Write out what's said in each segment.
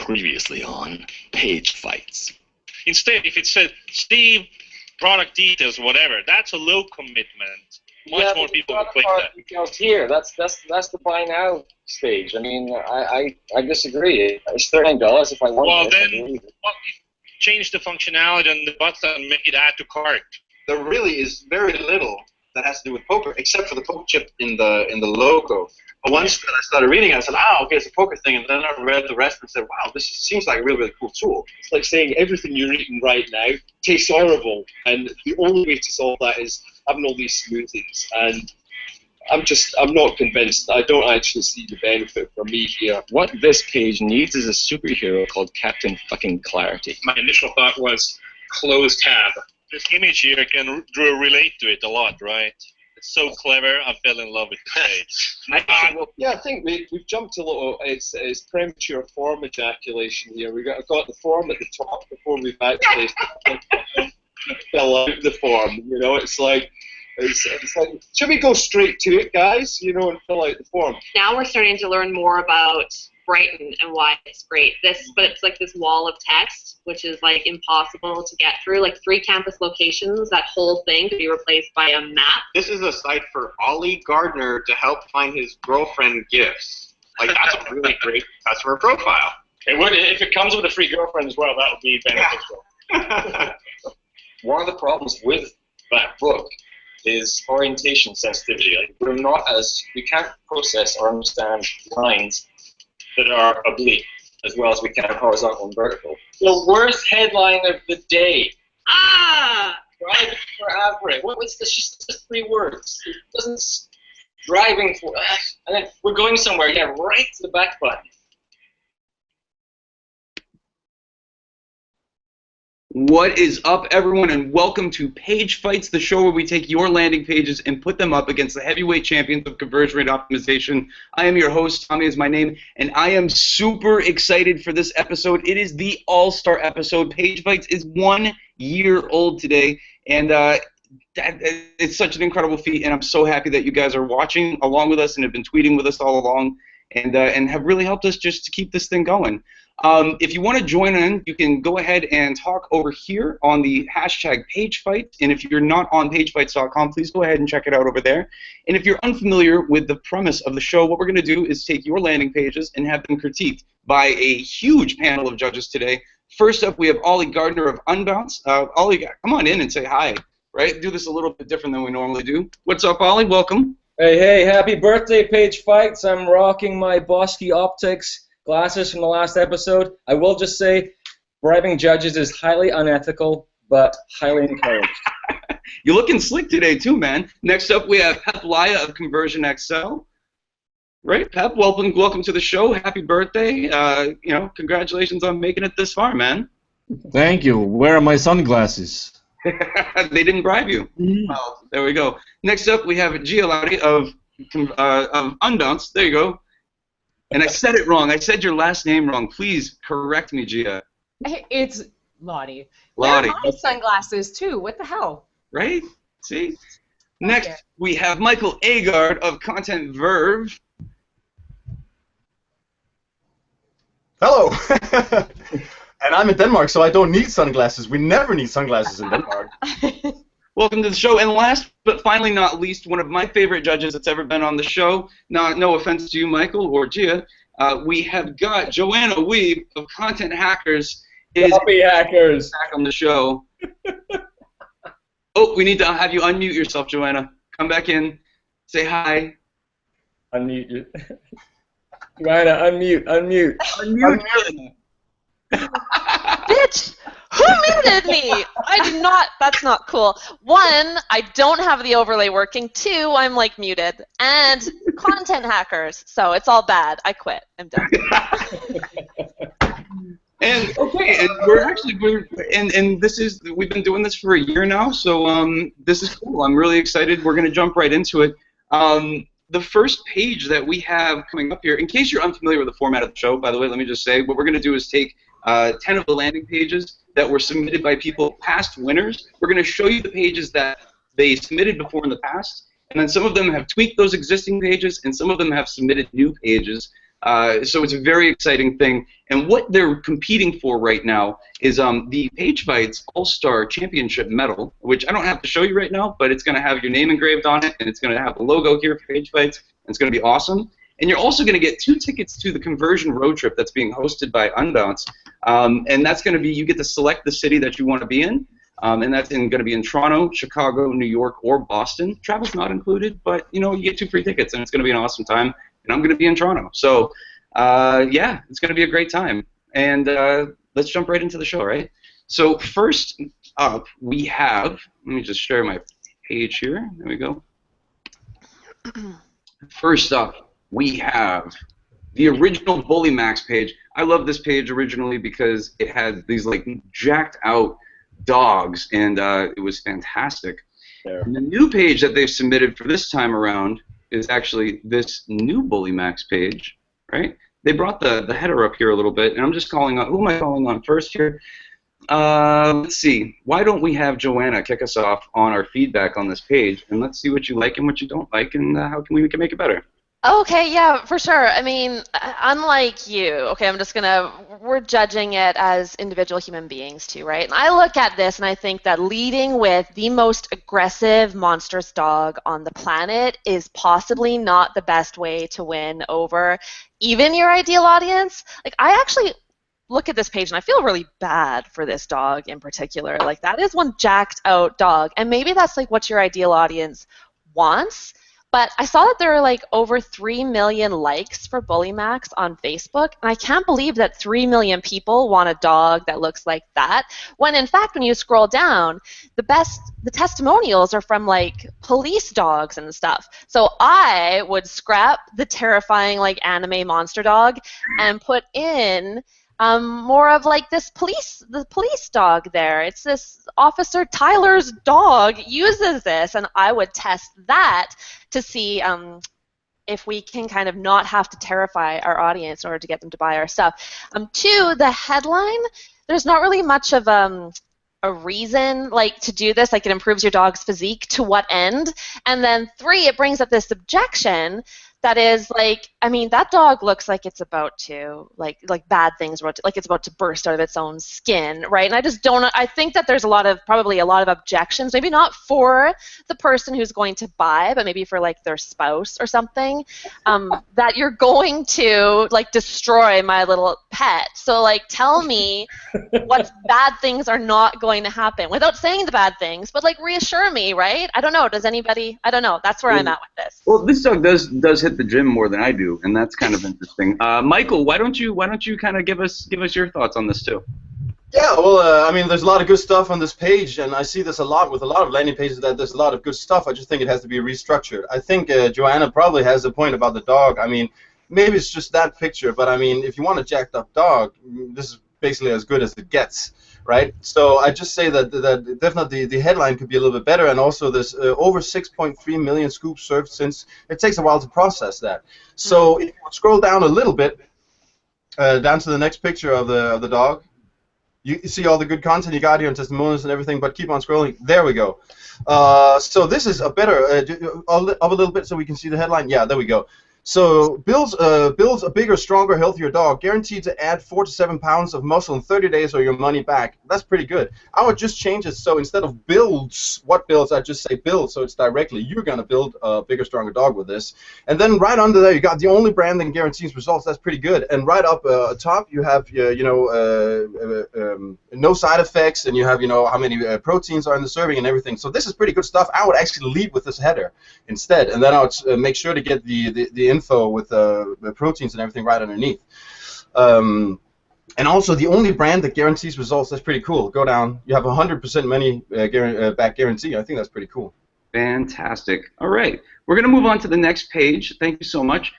Previously on Page Fights. Instead, if it said Steve, product details, whatever, that's a low commitment. Much more people will click that. Details here. That's the buy now stage. I mean, I disagree. It's $39 if I want. Well, then change the functionality on the button and make it add to cart. There really is very little that has to do with poker, except for the poker chip in the logo. But once that I started reading it, I said, okay, it's a poker thing, and then I read the rest and said, wow, this seems like a really, really cool tool. It's like saying everything you're eating right now tastes horrible, and the only way to solve that is having all these smoothies, and I'm not convinced. I don't actually see the benefit for me here. What this page needs is a superhero called Captain fucking Clarity. My initial thought was close tab. This image here, I can relate to it a lot, right? It's so clever, I fell in love with the page. Yeah, I think we've jumped a little. It's premature form ejaculation here. We've got the form at the top before we've actually fill out the form. You know, it's like, should we go straight to it, guys? You know, and fill out the form. Now we're starting to learn more about Brighton and why it's great. But it's like this wall of text, which is like impossible to get through. Like 3 campus locations, that whole thing could be replaced by a map. This is a site for Ollie Gardner to help find his girlfriend gifts. Like, that's a really great customer profile. It would, if it comes with a free girlfriend as well, that would be beneficial. One of the problems with that book is orientation sensitivity. Like, we can't process or understand lines that are oblique as well as we can horizontal and vertical. The worst headline of the day. Driving for average. What's this? Just 3 words. It doesn't. Driving for. And then we're going somewhere. Yeah, right to the back button. What is up, everyone, and welcome to Page Fights, the show where we take your landing pages and put them up against the heavyweight champions of conversion rate optimization. I am your host, Tommy is my name, and I am super excited for this episode. It is the all-star episode. Page Fights is 1 year old today, and it's such an incredible feat, and I'm so happy that you guys are watching along with us and have been tweeting with us all along, and have really helped us just to keep this thing going. If you want to join in, you can go ahead and talk over here on the hashtag PageFight. And if you're not on pagefights.com, please go ahead and check it out over there. And if you're unfamiliar with the premise of the show, what we're going to do is take your landing pages and have them critiqued by a huge panel of judges today. First up, we have Ollie Gardner of Unbounce. Ollie, come on in and say hi, right? Do this a little bit different than we normally do. What's up, Ollie? Welcome. Hey, happy birthday, Page Fights. I'm rocking my Bosky Optics glasses from the last episode. I will just say, bribing judges is highly unethical, but highly encouraged. You're looking slick today, too, man. Next up, we have Pep Laya of Conversion XL. Right, Pep, welcome to the show. Happy birthday. Congratulations on making it this far, man. Thank you. Where are my sunglasses? They didn't bribe you. Oh, there we go. Next up, we have Georgiana Laudi of Unbounce. There you go. And I said it wrong. I said your last name wrong. Please correct me, Gia. It's Laudi. Laudi. They're my sunglasses, too. What the hell? Right? See? Next, we have Michael Aagaard of Content Verve. Hello. And I'm in Denmark, so I don't need sunglasses. We never need sunglasses in Denmark. Welcome to the show, and last but finally not least, one of my favorite judges that's ever been on the show. No offense to you, Michael or Gia. We have got Joanna Wiebe of Content Hackers. Copy hackers. Back on the show. Oh, we need to have you unmute yourself, Joanna. Come back in. Say hi. Unmute you. Joanna, unmute. Unmute. Bitch! Who muted me? I do not. That's not cool. 1, I don't have the overlay working. 2, I'm like muted. And content hackers. So it's all bad. I quit. I'm done. And okay, and we've been doing this for a year now, so this is cool. I'm really excited. We're gonna jump right into it. The first page that we have coming up here, in case you're unfamiliar with the format of the show, by the way, let me just say, what we're gonna do is take 10 of the landing pages that were submitted by people, past winners. We're going to show you the pages that they submitted before in the past, and then some of them have tweaked those existing pages, and some of them have submitted new pages. So it's a very exciting thing. And what they're competing for right now is the Page Fights All-Star Championship medal, which I don't have to show you right now, but it's going to have your name engraved on it, and it's going to have the logo here for Page Fights, and it's going to be awesome. And you're also going to get 2 tickets to the conversion road trip that's being hosted by Unbounce. And that's going to be, you get to select the city that you want to be in. And that's going to be in Toronto, Chicago, New York, or Boston. Travel's not included, but, you know, you get 2 free tickets, and it's going to be an awesome time. And I'm going to be in Toronto. So, yeah, it's going to be a great time. And let's jump right into the show, right? So first up, we have, let me just share my page here. There we go. First up, we have the original Bully Max page. I love this page originally because it had these like jacked out dogs, and it was fantastic. And the new page that they've submitted for this time around is actually this new Bully Max page, right? They brought the header up here a little bit, and I'm just calling on, who am I calling on first here? Let's see. Why don't we have Joanna kick us off on our feedback on this page, and let's see what you like and what you don't like, and how we can make it better. Okay, yeah, for sure. I mean, unlike you, okay, we're judging it as individual human beings too, right? And I look at this and I think that leading with the most aggressive, monstrous dog on the planet is possibly not the best way to win over even your ideal audience. Like, I actually look at this page and I feel really bad for this dog in particular. Like, that is one jacked out dog, and maybe that's like what your ideal audience wants. But I saw that there are like over 3 million likes for Bully Max on Facebook, and I can't believe that 3 million people want a dog that looks like that, when in fact when you scroll down, the testimonials are from like police dogs and stuff. So I would scrap the terrifying like anime monster dog and put in more of like the police dog there. It's this Officer Tyler's dog uses this, and I would test that to see if we can kind of not have to terrify our audience in order to get them to buy our stuff. 2, the headline, there's not really much of a reason like to do this, like it improves your dog's physique, to what end? And then 3, it brings up this objection that is like, I mean, that dog looks like it's about to, like bad things, like it's about to burst out of its own skin, right? And I just don't, I think that there's probably a lot of objections, maybe not for the person who's going to buy, but maybe for like their spouse or something, that you're going to like destroy my little pet. So like, tell me what bad things are not going to happen without saying the bad things, but like reassure me, right? I don't know, does anybody, I don't know, that's where I'm at with this. Well, this dog does hit the gym more than I do, and that's kind of interesting. Michael, why don't you kind of give us your thoughts on this too? Yeah, well, I mean, there's a lot of good stuff on this page, and I see this a lot with a lot of landing pages, that there's a lot of good stuff. I just think it has to be restructured. I think Joanna probably has a point about the dog. I mean, maybe it's just that picture, but I mean, if you want a jacked up dog, this is basically as good as it gets, right? So I just say that definitely the headline could be a little bit better, and also there's over 6.3 million scoops served since. It takes a while to process that. So if you scroll down a little bit, down to the next picture of the dog, you see all the good content you got here and testimonials and everything, but keep on scrolling. There we go. So this is a better, up a little bit so we can see the headline. Yeah, there we go. So builds a bigger, stronger, healthier dog, guaranteed to add 4 to 7 pounds of muscle in 30 days or your money back. That's pretty good. I would just change it, so instead of builds, what builds, I just say build, so it's directly, you're going to build a bigger, stronger dog with this. And then right under there, you got the only brand that guarantees results. That's pretty good. And right up top, you have, no side effects, and you have, how many proteins are in the serving and everything. So this is pretty good stuff. I would actually lead with this header instead, and then I would make sure to get the info with the proteins and everything right underneath. And also the only brand that guarantees results. That's pretty cool. Go down. You have 100% money back guarantee. I think that's pretty cool. Fantastic. All right. We're going to move on to the next page. Thank you so much.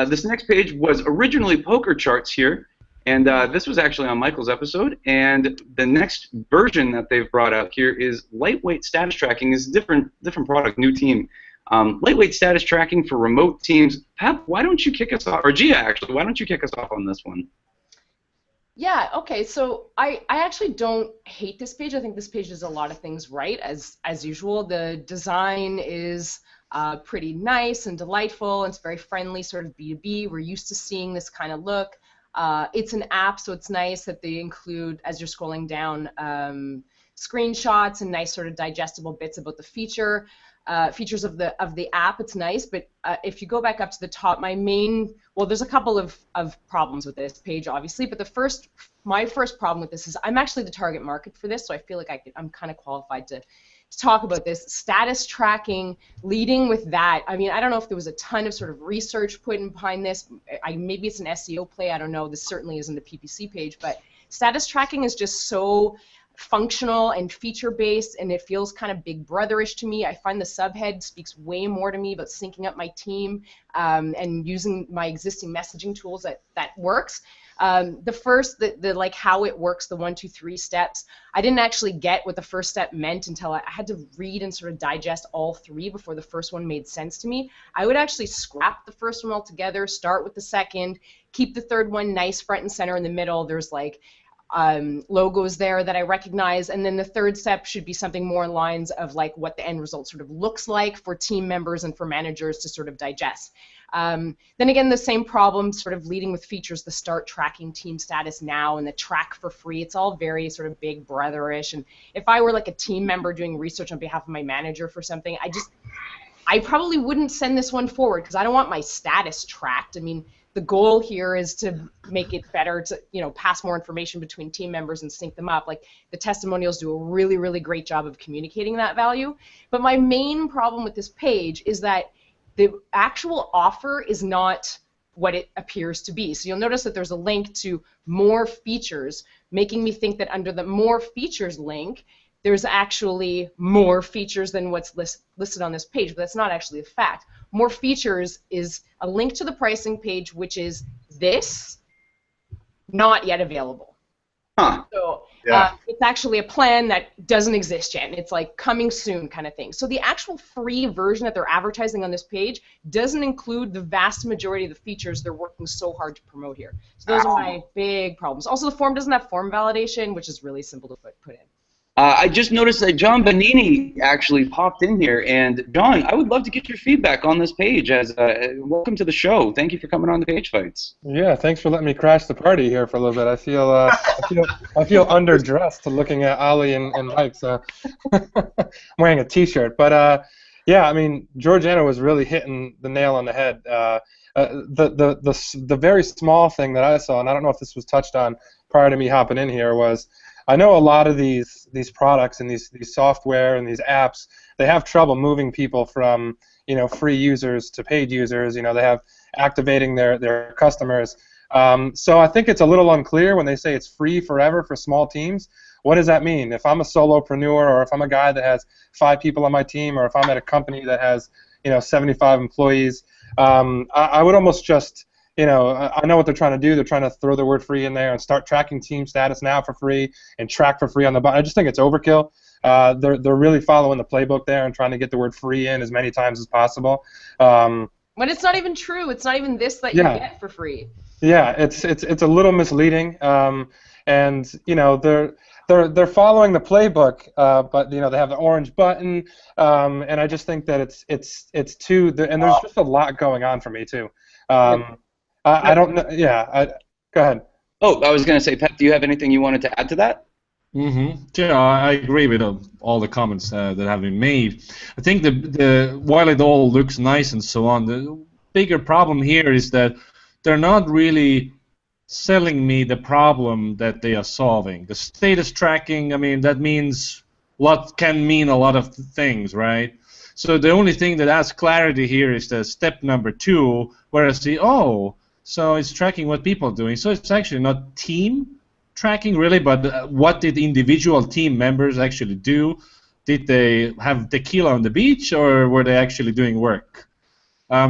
This next page was originally poker charts here, and this was actually on Michael's episode. And the next version that they've brought out here is lightweight status tracking. Is a different product, new team. Lightweight status tracking for remote teams. Pep, why don't you kick us off? Or Gia, actually, why don't you kick us off on this one? Yeah, okay, so I actually don't hate this page. I think this page does a lot of things right, as usual. The design is pretty nice and delightful. It's very friendly, sort of B2B. We're used to seeing this kind of look. It's an app, so it's nice that they include, as you're scrolling down, screenshots and nice sort of digestible bits about the features of the app. It's nice, but if you go back up to the top, there's a couple of problems with this page, obviously, but my first problem with this is I'm actually the target market for this, so I feel like I'm kind of qualified to talk about this. Status tracking, leading with that. I mean, I don't know if there was a ton of sort of research put in behind this. Maybe it's an SEO play. I don't know. This certainly isn't a PPC page, but status tracking is just so functional and feature-based, and it feels kind of big brotherish to me. I find the subhead speaks way more to me about syncing up my team and using my existing messaging tools that works. The like how it works, the 1, 2, 3 steps, I didn't actually get what the first step meant until I had to read and sort of digest all 3 before the first one made sense to me. I would actually scrap the first one altogether, start with the second, keep the third one nice front and center in the middle. There's like logos there that I recognize, and then the third step should be something more in lines of like what the end result sort of looks like for team members and for managers to sort of digest. Then again, the same problem, sort of leading with features, the start tracking team status now and the track for free. It's all very sort of big brotherish, and if I were like a team member doing research on behalf of my manager for something, I probably wouldn't send this one forward because I don't want my status tracked. I mean, the goal here is to make it better to, pass more information between team members and sync them up. Like, the testimonials do a really, really great job of communicating that value. But my main problem with this page is that the actual offer is not what it appears to be. So you'll notice that there's a link to more features, making me think that under the more features link, there's actually more features than what's listed on this page, but that's not actually a fact. More features is a link to the pricing page, which is this, not yet available. Huh. So it's actually a plan that doesn't exist yet, and it's like coming soon kind of thing. So the actual free version that they're advertising on this page doesn't include the vast majority of the features they're working so hard to promote here. So those are my big problems. Also, the form doesn't have form validation, which is really simple to put in. I just noticed that John Bonini actually popped in here, and John, I would love to get your feedback on this page. Welcome to the show. Thank you for coming on the Page Fights. Yeah, thanks for letting me crash the party here for a little bit. I feel underdressed looking at Ali and Mike. So I'm wearing a T-shirt, but yeah, I mean, Georgiana was really hitting the nail on the head. The very small thing that I saw, and I don't know if this was touched on prior to me hopping in here, was I know a lot of these products and these software and these apps, they have trouble moving people from free users to paid users. They have activating their customers. So I think it's a little unclear when they say it's free forever for small teams. What does that mean? If I'm a solopreneur, or if I'm a guy that has 5 people on my team, or if I'm at a company that has 75 employees, I would almost just I know what they're trying to do. They're trying to throw the word free in there and start tracking team status now for free and track for free on the button. I just think it's overkill. They're really following the playbook there and trying to get the word free in as many times as possible. But it's not even true. It's not even this that you get for free. Yeah, it's a little misleading. And they're following the playbook, but they have the orange button, and I just think that it's too. And there's just a lot going on for me too. I don't know. Yeah, go ahead. Oh, I was going to say, Pep, do you have anything you wanted to add to that? Mm-hmm. Yeah, I agree with all the comments that have been made. I think while it all looks nice and so on, the bigger problem here is that they're not really selling me the problem that they are solving. The status tracking, I mean, that can mean a lot of things, right? So the only thing that adds clarity here is the step number 2, whereas so it's tracking what people are doing. So it's actually not team tracking really, but what did individual team members actually do? Did they have tequila on the beach, or were they actually doing work?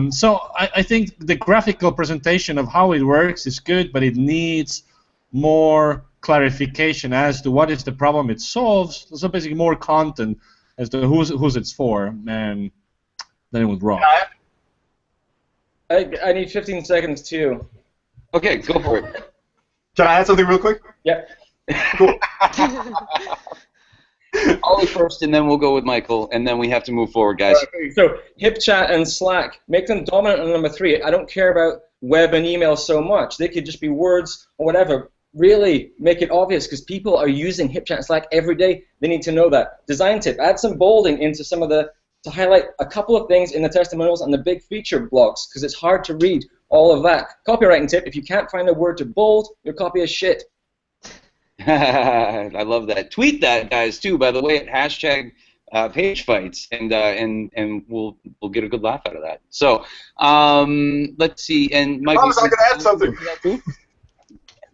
So I think the graphical presentation of how it works is good, but it needs more clarification as to what is the problem it solves. So basically more content as to who's it's for, and then it would rock. I need 15 seconds too. Okay, go for it. Can I add something real quick? Yeah. Cool. Ollie first, and then we'll go with Michael, and then we have to move forward, guys. So HipChat and Slack, make them dominant on number 3. I don't care about web and email so much. They could just be words or whatever. Really make it obvious, because people are using HipChat and Slack every day. They need to know that. Design tip, add some bolding into some of to highlight a couple of things in the testimonials and the big feature blocks, because it's hard to read all of that. Copywriting tip, if you can't find a word to bold, your copy is shit. I love that. Tweet that, guys, too, by the way, at hashtag page fights, and we'll get a good laugh out of that. So let's see. And Michael, I could add something.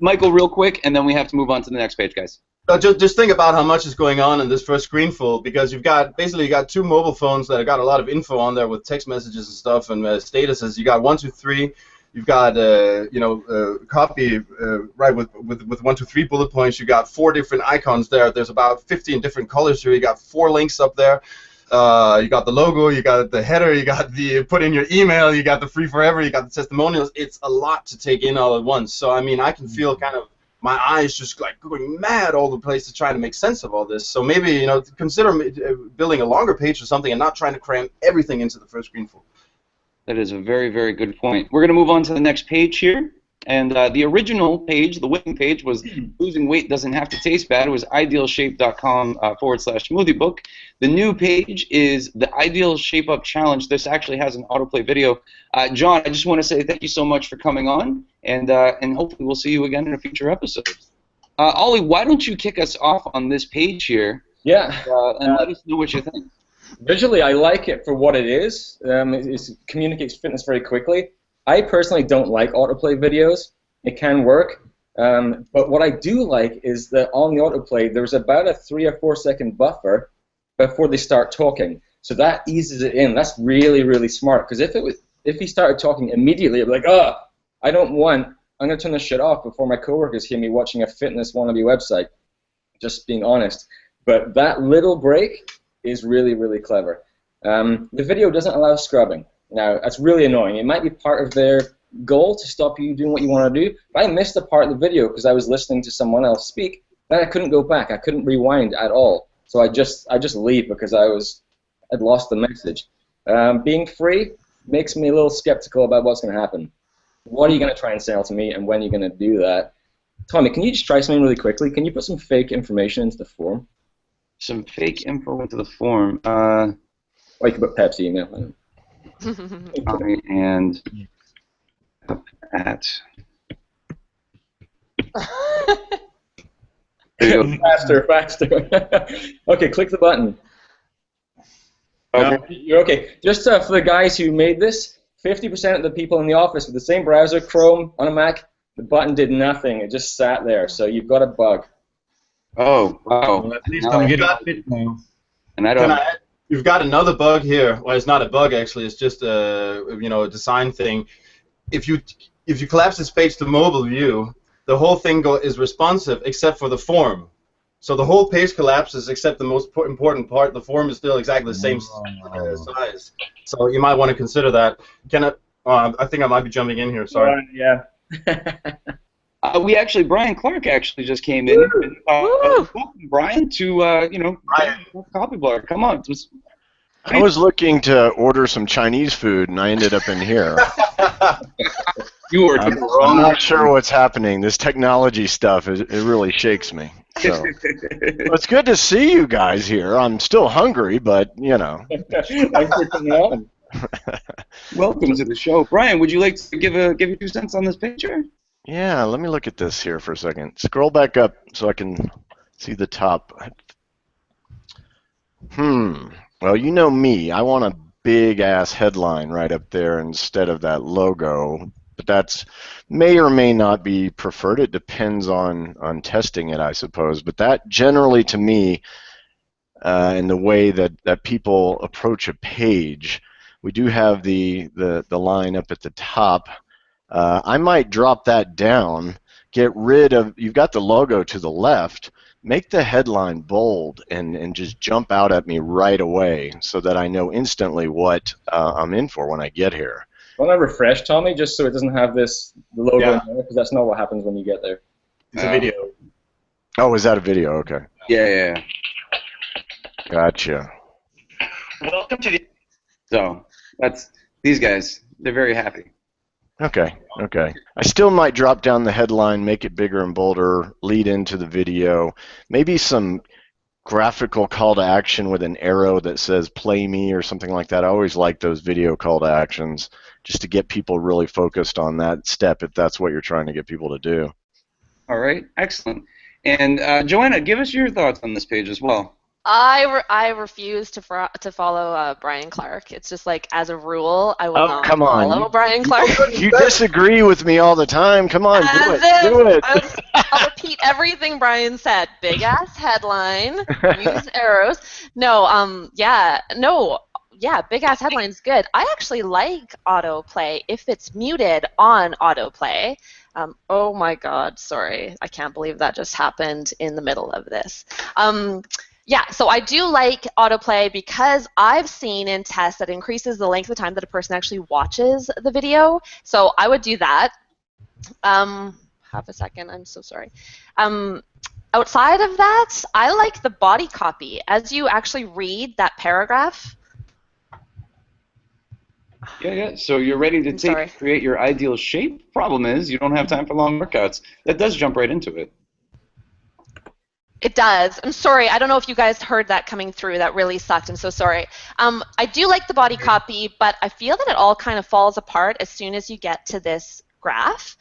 Michael, real quick, and then we have to move on to the next page, guys. Just think about how much is going on in this first screenful, because you got 2 mobile phones that have got a lot of info on there with text messages and stuff and statuses. You got 1, 2, 3. You've got copy right with 1, 2, 3 bullet points. You got 4 different icons there. There's about 15 different colors here. You got 4 links up there. You got the logo. You got the header. You got the put in your email. You got the free forever. You got the testimonials. It's a lot to take in all at once. So I mean, I can feel kind of my eyes just like going mad all the place to try to make sense of all this. So maybe consider building a longer page or something and not trying to cram everything into the first screenful. That is a very, very good point. We're going to move on to the next page here. And the original page, the winning page, was losing weight doesn't have to taste bad. It was idealshape.com/smoothie book. The new page is the Ideal Shape Up Challenge. This actually has an autoplay video. John, I just want to say thank you so much for coming on, and hopefully we'll see you again in a future episode. Ollie, why don't you kick us off on this page here? Yeah. And let us know what you think. Visually, I like it for what it is. It communicates fitness very quickly. I personally don't like autoplay videos. It can work. But what I do like is that on the autoplay, there's about a 3 or 4 second buffer before they start talking. So that eases it in. That's really, really smart. Because if he started talking immediately, I'd be like, I'm going to turn this shit off before my coworkers hear me watching a fitness wannabe website. Just being honest. But that little break is really, really clever. The video doesn't allow scrubbing. Now, that's really annoying. It might be part of their goal to stop you doing what you want to do, but I missed a part of the video because I was listening to someone else speak, and I couldn't go back. I couldn't rewind at all. So I just leave because I'd lost the message. Being free makes me a little skeptical about what's going to happen. What are you going to try and sell to me, and when are you going to do that? Tommy, can you just try something really quickly? Can you put some fake information into the form? Some fake info into the form. Or you can put Pepsi email. And at. Faster. Okay, click the button. Okay. You're okay. Just for the guys who made this, 50% of the people in the office with the same browser, Chrome, on a Mac, the button did nothing. It just sat there. So you've got a bug. Oh, wow. Well, at least I'm getting fit now. And I don't. You've got another bug here. Well, it's not a bug actually. It's just a design thing. If you collapse this page to mobile view, the whole thing is responsive except for the form. So the whole page collapses except the most important part. The form is still exactly the same size. So you might want to consider that. I think I might be jumping in here. Sorry. Yeah. Brian Clark actually just came in. Welcome, Brian, to Copyblogger. Come on. I was looking to order some Chinese food, and I ended up in here. I'm not sure what's happening. This technology stuff, it really shakes me. So. It's good to see you guys here. I'm still hungry, but, Thanks for coming on. Welcome to the show. Brian, would you like to give your 2 cents on this picture? Yeah, let me look at this here for a second. Scroll back up so I can see the top. Well, you know me. I want a big-ass headline right up there instead of that logo. But that's may or may not be preferred. It depends on testing it, I suppose. But that generally, to me, in the way that people approach a page, we do have the line up at the top. I might drop that down, get rid of, you've got the logo to the left, make the headline bold and just jump out at me right away so that I know instantly what I'm in for when I get here. Want to refresh, Tommy, just so it doesn't have the logo in there, because that's not what happens when you get there. It's a video. Oh, is that a video? Okay. Yeah. Gotcha. Welcome to the. So that's these guys. They're very happy. Okay. I still might drop down the headline, make it bigger and bolder, lead into the video. Maybe some graphical call to action with an arrow that says play me or something like that. I always like those video call to actions just to get people really focused on that step if that's what you're trying to get people to do. All right, excellent. And Joanna, give us your thoughts on this page as well. I refuse to follow Brian Clark. It's just like, as a rule, I will not follow Brian Clark. You disagree with me all the time. Come on, do it. I'll repeat everything Brian said. Big ass headline. Use arrows. No. Big ass headline's good. I actually like autoplay if it's muted on autoplay. Oh my God, sorry. I can't believe that just happened in the middle of this. Yeah, so I do like autoplay because I've seen in tests that increases the length of time that a person actually watches the video. So I would do that. Half a second, I'm so sorry. Outside of that, I like the body copy. As you actually read that paragraph. Yeah. So you're ready to create your ideal shape. Problem is, you don't have time for long workouts. That does jump right into it. It does. I'm sorry. I don't know if you guys heard that coming through. That really sucked. I'm so sorry. I do like the body copy, but I feel that it all kind of falls apart as soon as you get to this graph,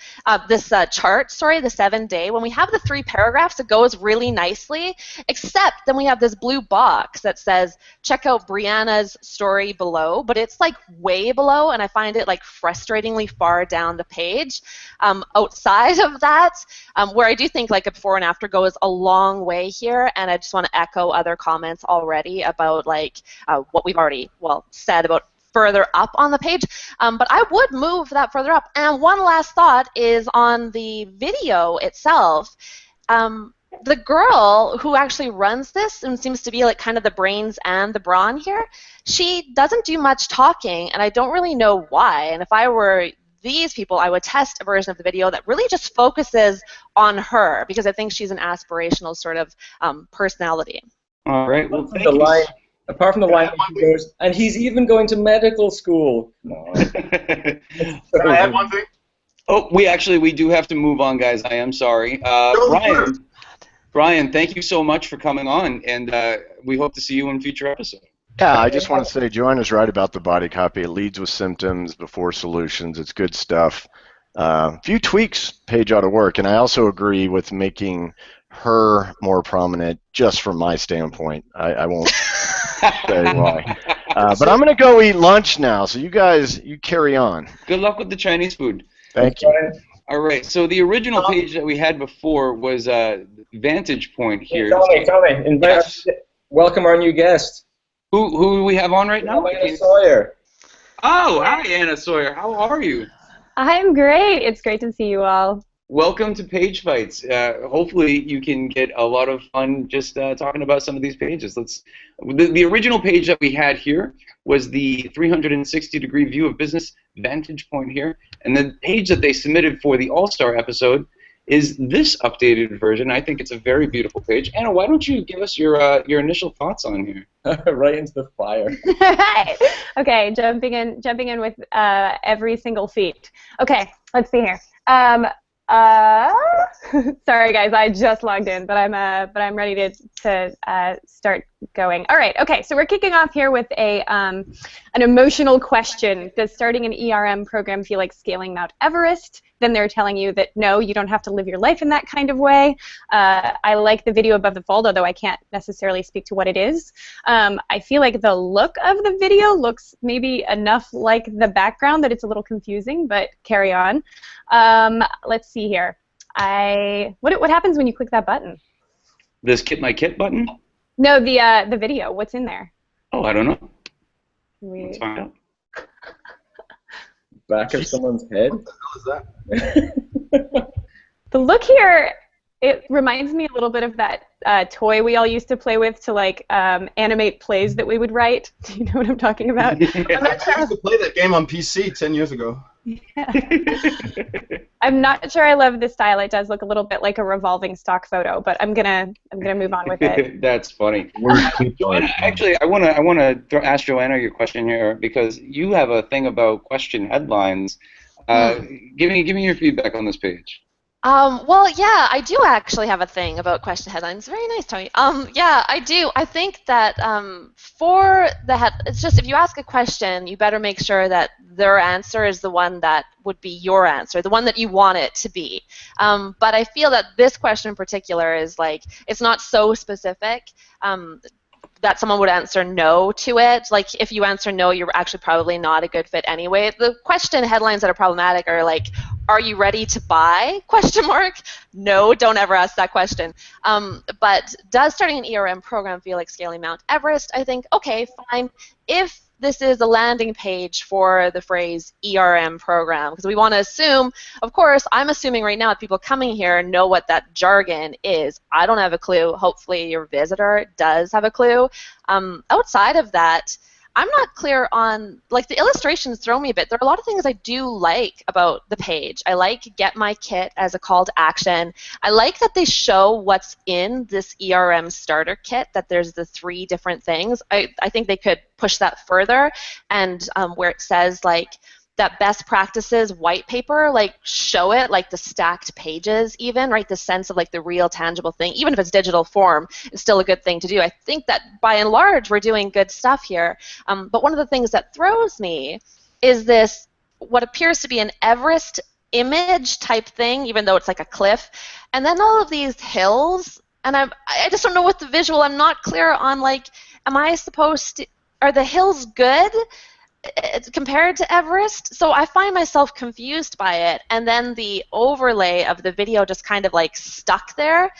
this chart, the 7-day. When we have the 3 paragraphs, it goes really nicely, except then we have this blue box that says, check out Brianna's story below, but it's like way below, and I find it like frustratingly far down the page. Outside of that, where I do think like a before and after goes a long way here, and I just want to echo other comments already about like what we've already, said about further up on the page, but I would move that further up. And one last thought is on the video itself. The girl who actually runs this and seems to be like kind of the brains and the brawn here, she doesn't do much talking, and I don't really know why. And if I were these people, I would test a version of the video that really just focuses on her, because I think she's an aspirational sort of personality. All right. Well, Apart from the line, he goes, and he's even going to medical school. No. Can I add one thing? Oh, we do have to move on, guys. I am sorry. Brian, thank you so much for coming on, and we hope to see you in future episodes. Yeah, I just want to say Joanna's right about the body copy. It leads with symptoms before solutions. It's good stuff. A few tweaks, page ought to work, and I also agree with making her more prominent just from my standpoint. I won't say why. But I'm going to go eat lunch now, so you guys, you carry on. Good luck with the Chinese food. Thank you. All right, so the original page that we had before was Vantage Point here. Tommy, welcome our new guest. Who do we have on right now? Anna Sawyer. Oh, hi, Anna Sawyer. How are you? I'm great. It's great to see you all. Welcome to Page Fights. Hopefully you can get a lot of fun just talking about some of these pages. The original page that we had here was the 360-degree view of business Vantage Point here, and the page that they submitted for the All-Star episode is this updated version. I think it's a very beautiful page. Anna, why don't you give us your initial thoughts on here? Right into the fire. Okay, jumping in with every single feat. Okay, let's see here. Sorry guys, I just logged in, but I'm ready to start going. All right, okay, so we're kicking off here with an emotional question. Does starting an ERM program feel like scaling Mount Everest? Then they're telling you that no, you don't have to live your life in that kind of way. I like the video above the fold, although I can't necessarily speak to what it is. I feel like the look of the video looks maybe enough like the background that it's a little confusing, but carry on. Let's see here. What happens when you click that button? This Kit My Kit button? No, the video. What's in there? Oh, I don't know. Let's find out. Back of someone's head? What the hell is that? The look here, it reminds me a little bit of that toy we all used to play with to like animate plays that we would write. Do you know what I'm talking about? I used to play that game on PC 10 years ago. Yeah. I'm not sure I love the style. It does look a little bit like a revolving stock photo, but I'm gonna move on with it. That's funny. Joanna, actually, I wanna ask Joanna your question here because you have a thing about question headlines. Give me your feedback on this page. Well, yeah, I do actually have a thing about question headlines. Very nice, Tony. Yeah, I do. I think that for the it's just if you ask a question, you better make sure that their answer is the one that would be your answer, the one that you want it to be. But I feel that this question in particular is like it's not so specific. That someone would answer no to it. Like, if you answer no, you're actually probably not a good fit anyway. The question headlines that are problematic are like, are you ready to buy? Question mark. No, don't ever ask that question. But does starting an ERM program feel like scaling Mount Everest? I think, okay, fine. If this is a landing page for the phrase ERM program, because we want to assume, of course, I'm assuming right now that people coming here know what that jargon is. I don't have a clue. Hopefully your visitor does have a clue. Outside of that, I'm not clear on, like, the illustrations throw me a bit. There are a lot of things I do like about the page. I like Get My Kit as a call to action. I like that they show what's in this ERM starter kit, that there's the 3 different things. I think they could push that further, and where it says, like, that best practices white paper, like, show it, like the stacked pages even, right? The sense of like the real tangible thing, even if it's digital form, it's still a good thing to do. I think that by and large we're doing good stuff here. But one of the things that throws me is this, what appears to be an Everest image type thing, even though it's like a cliff, and then all of these hills, and I just don't know what the visual, I'm not clear on, like, am I supposed to, are the hills good compared to Everest? So I find myself confused by it, and then the overlay of the video just kind of like stuck there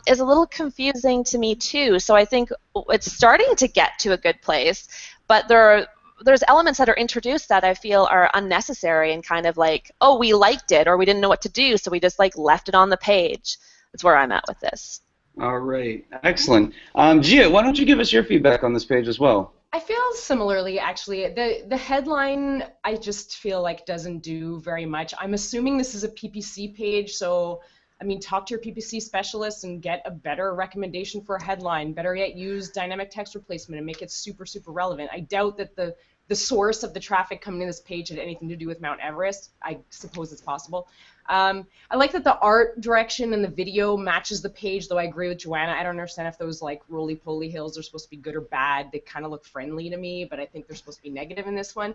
is a little confusing to me too. So I think it's starting to get to a good place, but there's elements that are introduced that I feel are unnecessary and kind of like, oh, we liked it or we didn't know what to do, so we just like left it on the page. That's where I'm at with this. All right, excellent. Gia, why don't you give us your feedback on this page as well? I feel similarly, actually. The headline, I just feel like doesn't do very much. I'm assuming this is a PPC page, so, I mean, talk to your PPC specialist and get a better recommendation for a headline. Better yet, use dynamic text replacement and make it super, super relevant. I doubt that the source of the traffic coming to this page had anything to do with Mount Everest. I suppose it's possible. I like that the art direction and the video matches the page, though I agree with Joanna. I don't understand if those like roly-poly hills are supposed to be good or bad. They kind of look friendly to me, but I think they're supposed to be negative in this one.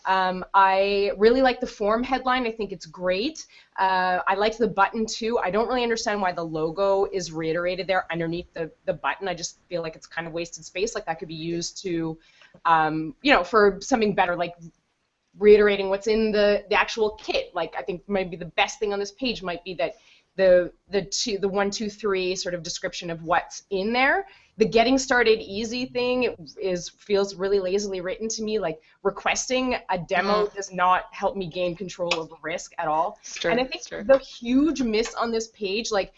I really like the form headline. I think it's great. I like the button too. I don't really understand why the logo is reiterated there underneath the button. I just feel like it's kind of wasted space. Like that could be used to, you know, for something better, like reiterating what's in the actual kit. Like I think maybe the best thing on this page might be that the 1, 2, 3 sort of description of what's in there. The getting started easy thing feels really lazily written to me. Like requesting a demo does not help me gain control over risk at all. And I think the huge miss on this page, like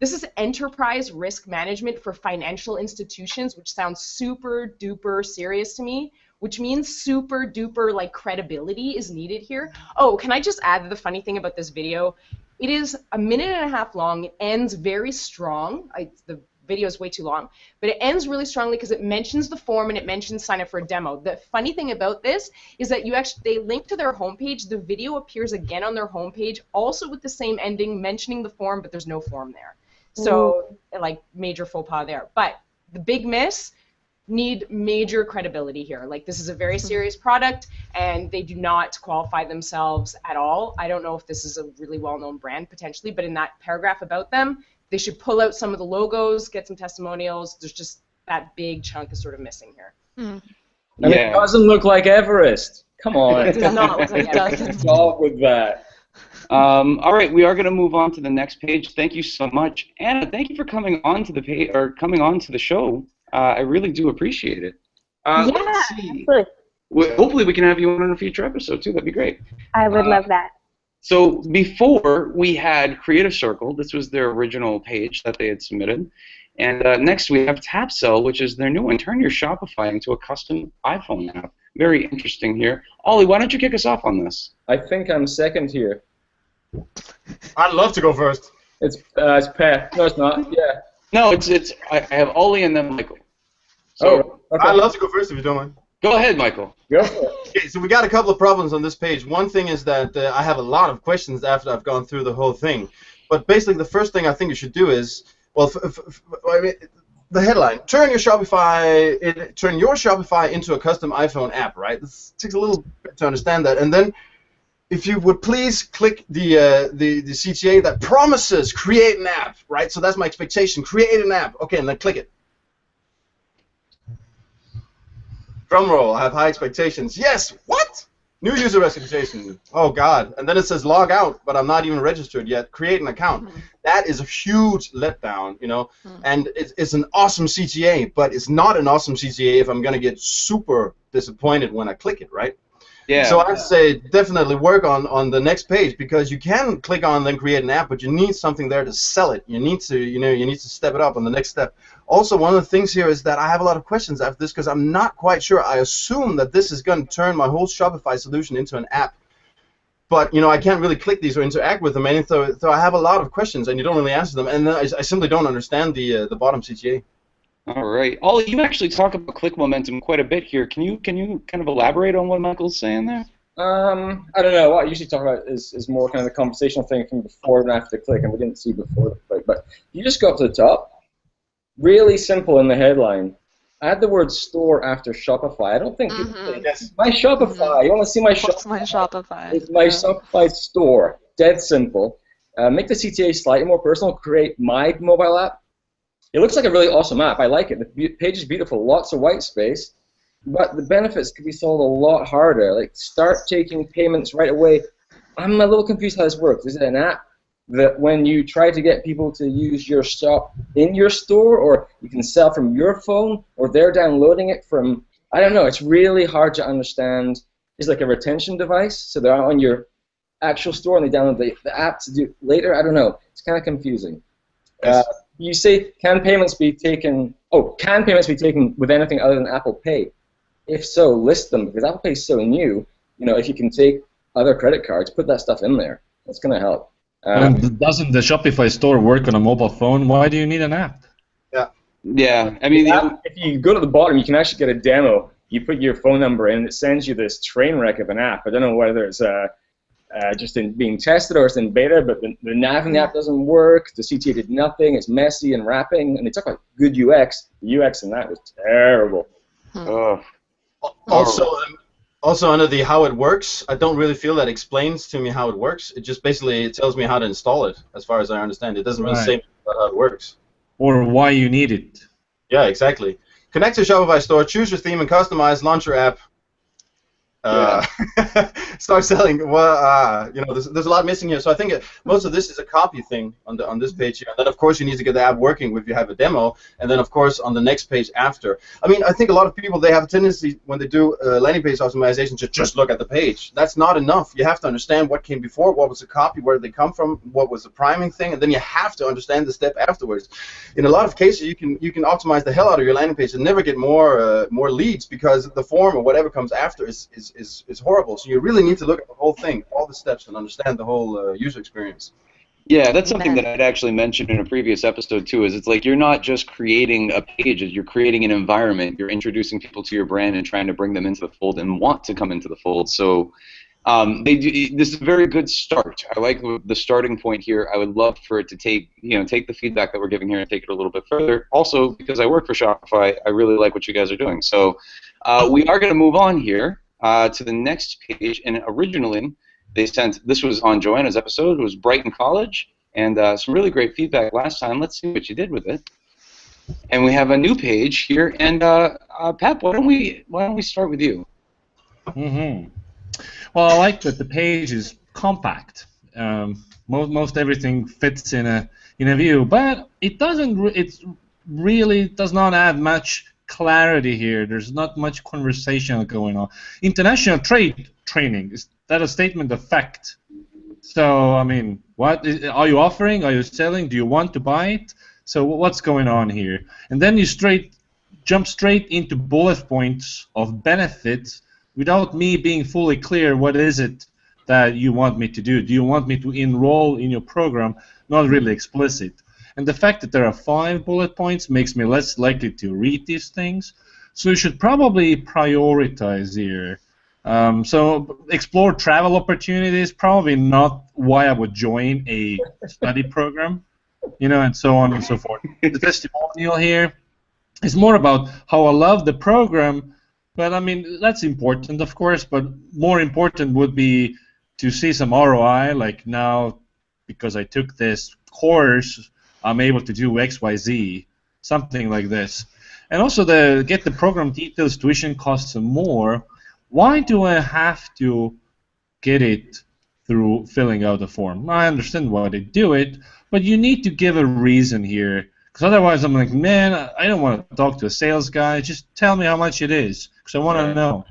this is enterprise risk management for financial institutions, which sounds super duper serious to me, which means super duper like credibility is needed here. Oh, can I just add the funny thing about this video? It is 1.5 minutes long. It ends very strong. The video is way too long, but it ends really strongly because it mentions the form and it mentions sign up for a demo. The funny thing about this is that they link to their homepage. The video appears again on their homepage, also with the same ending, mentioning the form, but there's no form there. So like major faux pas there. But the big miss, need major credibility here. Like this is a very serious product and they do not qualify themselves at all. I don't know if this is a really well-known brand potentially, but in that paragraph about them, they should pull out some of the logos, get some testimonials. There's just that big chunk is sort of missing here. And it doesn't look like Everest. Come on. It does not look like Everest. Stop with that. All right, we are going to move on to the next page. Thank you so much, Anna. Thank you for coming on to the page or coming on to the show. I really do appreciate it. Let's see. Hopefully, we can have you on a future episode too. That'd be great. I would love that. So before we had Creative Circle, this was their original page that they had submitted. And next we have Tapsell, which is their new one. Turn your Shopify into a custom iPhone app. Very interesting here. Ollie, why don't you kick us off on this? I think I'm second here. I'd love to go first. It's Per. No, it's not. Yeah. No, I have Ollie and then Michael. So okay. I'd love to go first if you don't mind. Go ahead, Michael. Go for it. Okay, so we got a couple of problems on this page. One thing is that I have a lot of questions after I've gone through the whole thing. But basically, the first thing I think you should do is, well, I mean, the headline: turn your Shopify into a custom iPhone app. Right? This takes a little bit to understand that, and then. If you would please click the CTA that promises create an app, right? So that's my expectation. Create an app. Okay, and then click it. Drum roll. I have high expectations. Yes. What? New user registration. Oh God. And then it says log out, but I'm not even registered yet. Create an account. That is a huge letdown, you know. And it's an awesome CTA, but it's not an awesome CTA if I'm gonna get super disappointed when I click it, right? Yeah. So I'd say definitely work on the next page, because you can click on then create an app, but you need something there to sell it. You need to step it up on the next step. Also, one of the things here is that I have a lot of questions after this because I'm not quite sure. I assume that this is going to turn my whole Shopify solution into an app, but I can't really click these or interact with them, and so I have a lot of questions, and you don't really answer them, and I simply don't understand the bottom CTA. All right, Ollie, you actually talk about click momentum quite a bit here. Can you kind of elaborate on what Michael's saying there? I don't know. What I usually talk about is more kind of the conversational thing from before and after the click, and we didn't see before the click. But you just go up to the top, really simple in the headline. Add the word store after Shopify. I don't think people think my Shopify. You want to see my Shopify? What's my Shopify? It's my Shopify store. Dead simple. Make the CTA slightly more personal. Create my mobile app. It looks like a really awesome app. I like it. The page is beautiful. Lots of white space. But the benefits could be sold a lot harder. Like, start taking payments right away. I'm a little confused how this works. Is it an app that when you try to get people to use your shop in your store, or you can sell from your phone, or they're downloading it from, I don't know. It's really hard to understand. It's like a retention device, so they're on your actual store and they download the app to do later. I don't know. It's kind of confusing. You say, can payments be taken? Oh, can payments be taken with anything other than Apple Pay? If so, list them, because Apple Pay is so new. If you can take other credit cards, put that stuff in there. That's going to help. Doesn't the Shopify store work on a mobile phone? Why do you need an app? Yeah. I mean, if you go to the bottom, you can actually get a demo. You put your phone number in, and it sends you this train wreck of an app. I don't know whether it's just being tested or it's in beta, but the nav in the app doesn't work. The CTA did nothing. It's messy and wrapping. And they talk about good UX. The UX in that was terrible. Also under the how it works, I don't really feel that explains to me how it works. It just basically tells me how to install it, as far as I understand. It doesn't really say about how it works. Or why you need it. Yeah, exactly. Connect to Shopify store, choose your theme and customize, launch your app. Start selling. Well, there's a lot missing here. So I think most of this is a copy thing on this page here. And then of course you need to get the app working if you have a demo. And then of course on the next page after. I mean, I think a lot of people, they have a tendency when they do landing page optimization to just look at the page. That's not enough. You have to understand what came before, what was the copy, where did they come from, what was the priming thing, and then you have to understand the step afterwards. In a lot of cases, you can optimize the hell out of your landing page and never get more leads, because the form or whatever comes after is horrible. So you really need to look at the whole thing, all the steps, and understand the whole user experience. Yeah, that's something that I'd actually mentioned in a previous episode too. Is it's like you're not just creating a page; you're creating an environment. You're introducing people to your brand and trying to bring them into the fold and want to come into the fold. So this is a very good start. I like the starting point here. I would love for it to take the feedback that we're giving here and take it a little bit further. Also, because I work for Shopify, I really like what you guys are doing. So we are going to move on here to the next page. And originally, this was on Joanna's episode. It was Brighton College, and some really great feedback last time. Let's see what you did with it. And we have a new page here. And Pep, why don't we start with you? Well, I like that the page is compact. Most everything fits in a view, but it doesn't. It really does not add much clarity here. There's not much conversation going on. International trade training, is that a statement of fact? So, I mean, what are you offering? Are you selling? Do you want to buy it? So what's going on here? And then you jump straight into bullet points of benefits without me being fully clear what is it that you want me to do. Do you want me to enroll in your program? Not really explicit. And the fact that there are 5 bullet points makes me less likely to read these things. So you should probably prioritize here. So explore travel opportunities, probably not why I would join a study program, and so on and so forth. The testimonial here is more about how I love the program, but I mean, that's important, of course, but more important would be to see some ROI, like now, because I took this course, I'm able to do X, Y, Z, something like this. And also get the program details, tuition costs, and more. Why do I have to get it through filling out a form? I understand why they do it, but you need to give a reason here, because otherwise I'm like, man, I don't want to talk to a sales guy. Just tell me how much it is, because I want to know.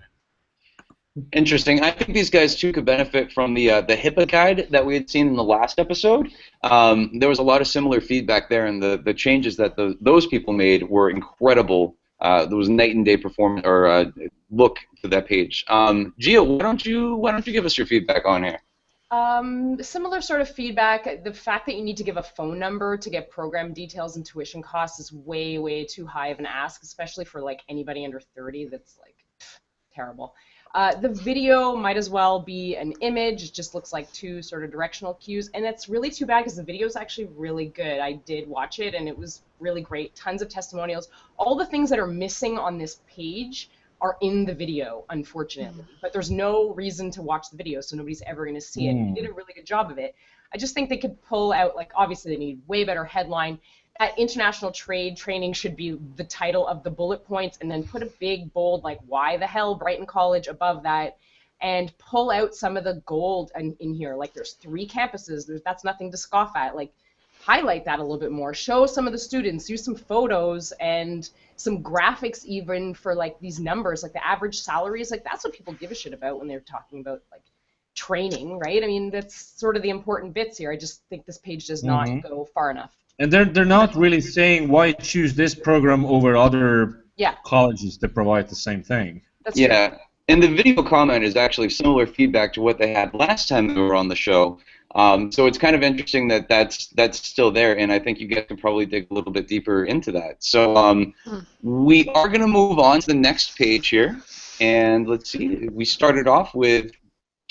Interesting. I think these guys too could benefit from the HIPAA guide that we had seen in the last episode. There was a lot of similar feedback there, and the changes that those people made were incredible. There was night and day performance or look to that page. Gia, why don't you give us your feedback on here? Similar sort of feedback. The fact that you need to give a phone number to get program details and tuition costs is way, way too high of an ask, especially for like anybody under 30. That's like terrible. The video might as well be an image. It just looks like 2 sort of directional cues, and that's really too bad because the video is actually really good. I did watch it, and it was really great. Tons of testimonials. All the things that are missing on this page are in the video, unfortunately. But there's no reason to watch the video, so nobody's ever going to see it. They did a really good job of it. I just think they could pull out, like, obviously they need way better headline. That international trade training should be the title of the bullet points, and then put a big, bold, like, why the hell Brighton College above that, and pull out some of the gold in here. Like, there's 3 campuses. That's nothing to scoff at. Like, highlight that a little bit more. Show some of the students. Use some photos and some graphics even for, like, these numbers, like the average salaries. Like, that's what people give a shit about when they're talking about, like, training, right? I mean, that's sort of the important bits here. I just think this page does not go far enough. And they're not really saying why choose this program over other colleges that provide the same thing. That's true. And the video comment is actually similar feedback to what they had last time they were on the show. So it's kind of interesting that that's still there, and I think you guys can probably dig a little bit deeper into that. So we are going to move on to the next page here, and let's see. We started off with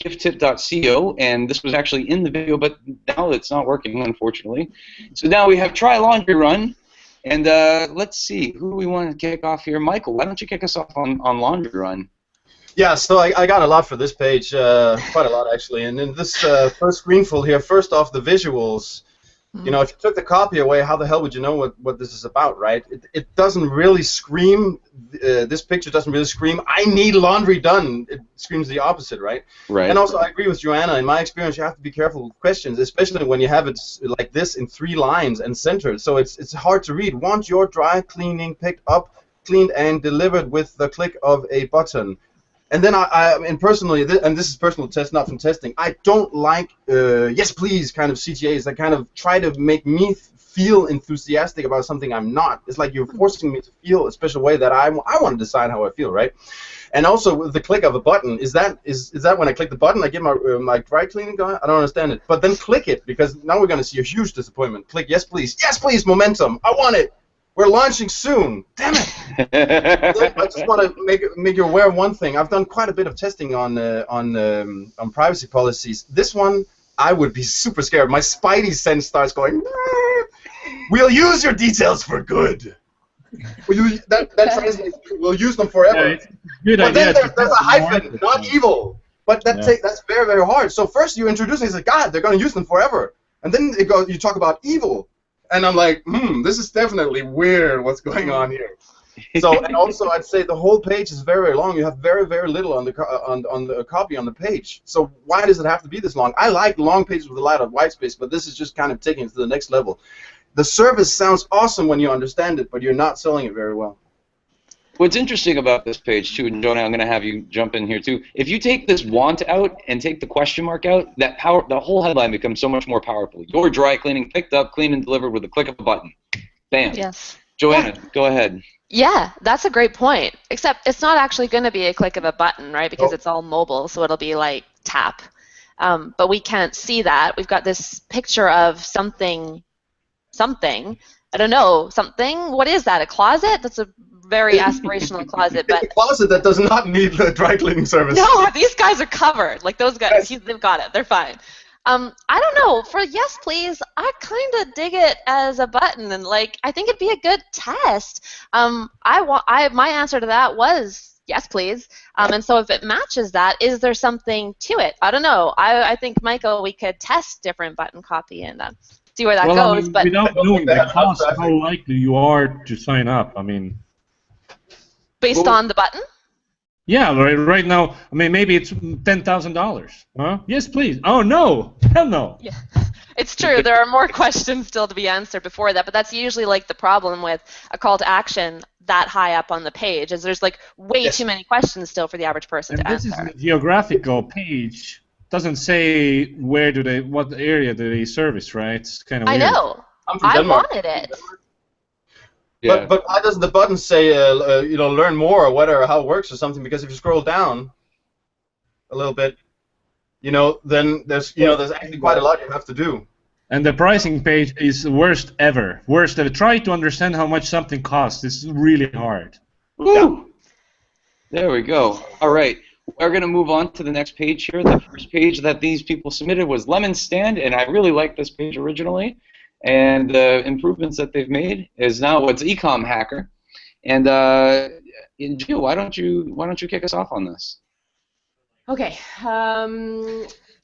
gifttip.co, and this was actually in the video, but now it's not working, unfortunately. So now we have try laundry run, and let's see, who do we want to kick off here? Michael, why don't you kick us off on laundry run? Yeah, so I got a lot for this page, quite a lot actually, and in this first screenful here, first off the visuals. You know, if you took the copy away, how the hell would you know what this is about, right? It doesn't really scream, this picture doesn't really scream, I need laundry done. It screams the opposite, right? Right. And also, I agree with Joanna. In my experience, you have to be careful with questions, especially when you have it like this in 3 lines and centered. So it's hard to read. Want your dry cleaning picked up, cleaned, and delivered with the click of a button. And then and personally, and this is personal test, not from testing, I don't like yes please kind of CTAs that kind of try to make me feel enthusiastic about something I'm not. It's like you're forcing me to feel a special way that I want to decide how I feel, right? And also with the click of a button, is that when I click the button I get my dry cleaning going? I don't understand it. But then click it, because now we're going to see a huge disappointment. Click yes please, momentum, I want it. We're launching soon. Damn it! I just want to make you aware of one thing. I've done quite a bit of testing on privacy policies. This one, I would be super scared. My spidey sense starts going. We'll use your details for good. That translates. We'll use them forever. Yeah, it's a good but idea. then there's a hyphen, not evil. But that's very, very hard. So first you introduce me as God, they're going to use them forever, and then you talk about evil. And I'm like, this is definitely weird. What's going on here? So, and also, I'd say the whole page is very, very long. You have very, very little on the copy on the page. So why does it have to be this long? I like long pages with a lot of white space, but this is just kind of taking it to the next level. The service sounds awesome when you understand it, but you're not selling it very well. What's interesting about this page, too, and Jonah, I'm going to have you jump in here, too. If you take this want out and take the question mark out, the whole headline becomes so much more powerful. Your dry cleaning picked up, cleaned, and delivered with a click of a button. Bam. Yes. Joanna, go ahead. Yeah, that's a great point. Except it's not actually going to be a click of a button, right? Because it's all mobile, so it'll be like tap. but we can't see that. We've got this picture of something. I don't know, something? What is that, a closet? That's a very aspirational closet. But a closet that does not need the dry cleaning service. No, these guys are covered. Like those guys, they've got it. They're fine. I don't know. For yes, please, I kind of dig it as a button, and like I think it'd be a good test. My answer to that was yes, please. And so if it matches that, is there something to it? I don't know. I think, Michael, we could test different button copy and see where that goes. I mean, but without knowing the cost, how likely you are to sign up? I mean, based on the button? Yeah, right now, I mean, maybe it's $10,000. Huh? Yes, please. Oh, no. Hell no. Yeah, it's true. There are more questions still to be answered before that, but that's usually like the problem with a call to action that high up on the page, is there's like way too many questions still for the average person to answer. This is a geographical page. Doesn't say what area do they service, right? It's kind of weird. I know. I wanted it. Yeah. But why doesn't the button say, learn more or whatever, how it works or something? Because if you scroll down a little bit, then there's actually quite a lot you have to do. And the pricing page is the worst ever. Worst ever. Try to understand how much something costs. It's really hard. Woo! There we go. All right. We're going to move on to the next page here. The first page that these people submitted was Lemon Stand, and I really liked this page originally. And the improvements that they've made is now it's Ecom Hacker. And Gio, why don't you kick us off on this? Okay.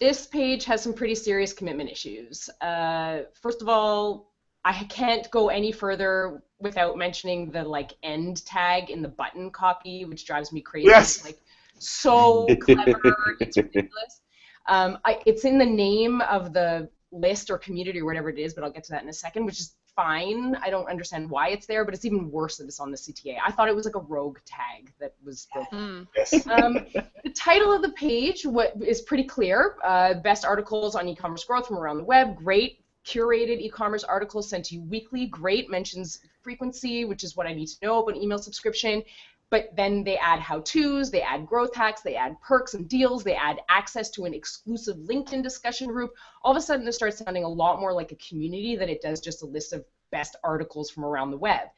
This page has some pretty serious commitment issues. First of all, I can't go any further without mentioning the end tag in the button copy, which drives me crazy. Yes. It's so clever. It's ridiculous. It's in the name of the list or community or whatever it is, but I'll get to that in a second, which is fine. I don't understand why it's there, but it's even worse that it's on the CTA. I thought it was like a rogue tag that was built. Yes. The title of the page is pretty clear. Best articles on e-commerce growth from around the web. Great. Curated e-commerce articles sent to you weekly. Great. Mentions frequency, which is what I need to know about email subscription. But then they add how-tos, they add growth hacks, they add perks and deals, they add access to an exclusive LinkedIn discussion group. All of a sudden, it starts sounding a lot more like a community than it does just a list of best articles from around the web.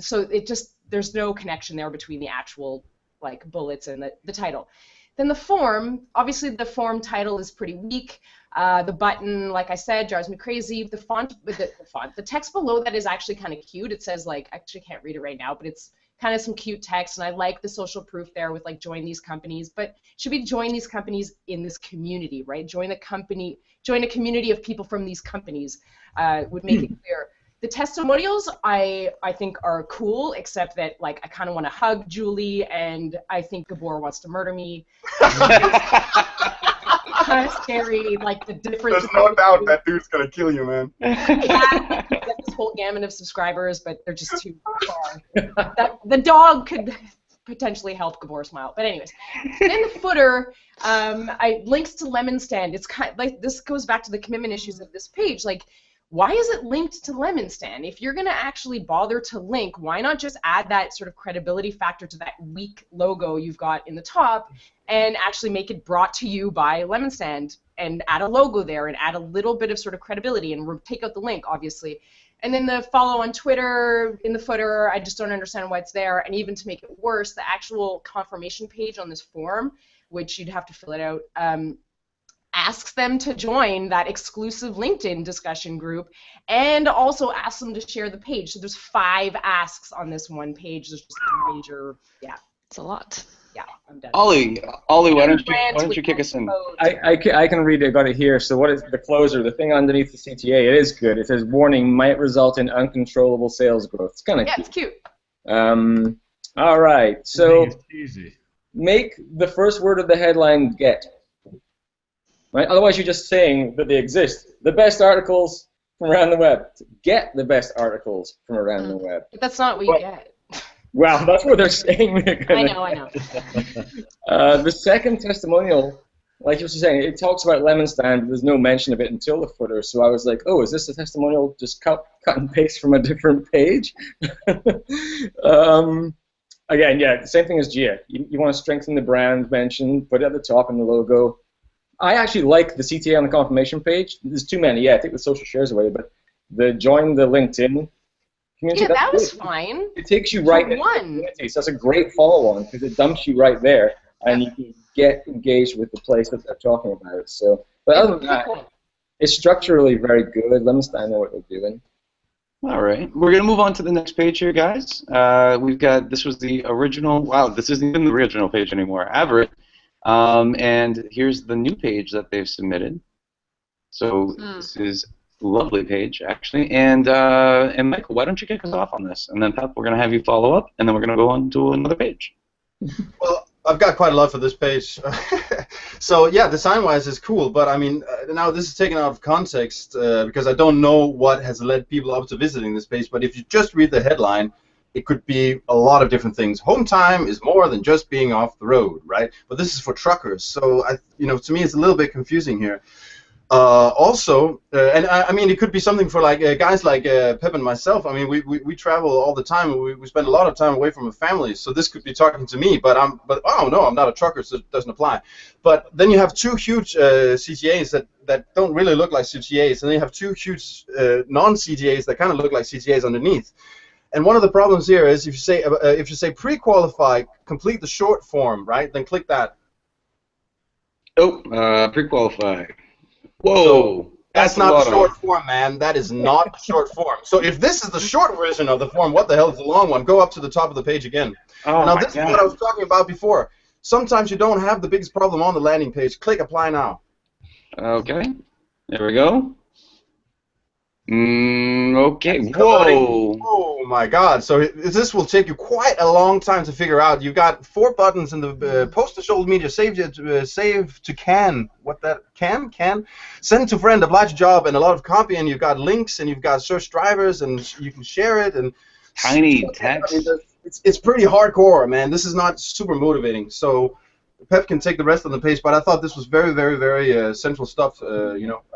So there's no connection there between the actual bullets and the title. Then the form, obviously the form title is pretty weak. The button, like I said, drives me crazy. The font, the text below that is actually kind of cute. It says I actually can't read it right now, but it's kind of some cute text, and I like the social proof there with join these companies, but should be join these companies in this community, right? Join a community of people from these companies would make it clear. The testimonials I think are cool, except that I kind of want to hug Julie, and I think Gabor wants to murder me. Kind of scary, the difference. There's no doubt that dude's gonna kill you, man. Yeah, get this whole gamut of subscribers, but they're just too far. The dog could potentially help Gabor smile. But anyways, in the footer, links to Lemon Stand. It's kind of this goes back to the commitment issues of this page. Why is it linked to Lemon Stand? If you're going to actually bother to link, why not just add that sort of credibility factor to that weak logo you've got in the top and actually make it brought to you by Lemon Stand and add a logo there and add a little bit of sort of credibility and take out the link, obviously. And then the follow on Twitter in the footer, I just don't understand why it's there. And even to make it worse, the actual confirmation page on this form, which you'd have to fill it out, asks them to join that exclusive LinkedIn discussion group and also asks them to share the page. So there's 5 asks on this one page. There's just a major, it's a lot. Yeah, I'm done. Ollie, why don't you kick us in? I can read it. I got it here. So what is the closer? The thing underneath the CTA, it is good. It says, warning, might result in uncontrollable sales growth. It's kind of cute. It's cute. All right, so it's easy. Make the first word of the headline get. Right? Otherwise, you're just saying that they exist. The best articles from around the web. Get the best articles from around the web. But that's not what you get. Well, that's what they're saying. I know. The second testimonial, like you were saying, it talks about Lemon Stand, but there's no mention of it until the footer. So I was like, oh, is this a testimonial just cut and paste from a different page? Again, yeah, same thing as Gia. You want to strengthen the brand mention, put it at the top in the logo. I actually like the CTA on the confirmation page. There's too many. Yeah, take the social shares away, but the join the LinkedIn community. Yeah, that was good. fine. It takes you right into the community, so that's a great follow-on because it dumps you right there, and you can get engaged with the place that they're talking about. So, but other than that, it's structurally very good. Let me know what they're doing. All right, we're gonna move on to the next page here, guys. We've got, this was the original. Wow, this isn't even the original page anymore. Aagaard. And here's the new page that they've submitted. So this is a lovely page, actually. And Michael, why don't you kick us off on this? And then Pep, we're gonna have you follow up, and then we're gonna go on to another page. Well, I've got quite a lot for this page. So yeah, design-wise is cool, but I mean, now this is taken out of context because I don't know what has led people up to visiting this page. But if you just read the headline, it could be a lot of different things. Home time is more than just being off the road, right? But this is for truckers, so to me, it's a little bit confusing here. Also, and I mean, it could be something for like guys like Pep and myself. I mean, we travel all the time. We spend a lot of time away from a family, so this could be talking to me. But oh no, I'm not a trucker, so it doesn't apply. But then you have two huge CTAs that don't really look like CTAs, and then you have two huge non-CTAs that kind of look like CTAs underneath. And one of the problems here is if you say pre-qualify, complete the short form, right? Then click that. Oh, pre-qualify. Whoa, so that's not the short form, man. That is not the short form. So if this is the short version of the form, what the hell is the long one? Go up to the top of the page again. Oh, now this is what I was talking about before. Sometimes you don't have the biggest problem on the landing page. Click Apply Now. Okay, there we go. Okay. Whoa. Oh my God! So this will take you quite a long time to figure out. You've got 4 buttons in the post to social media, save to can. What that can? Send to friend, apply to job, and a lot of copy. And you've got links, and you've got search drivers, and you can share it. And tiny text. I mean, it's pretty hardcore, man. This is not super motivating. So Pep can take the rest of the page, but I thought this was very, very, very central stuff. I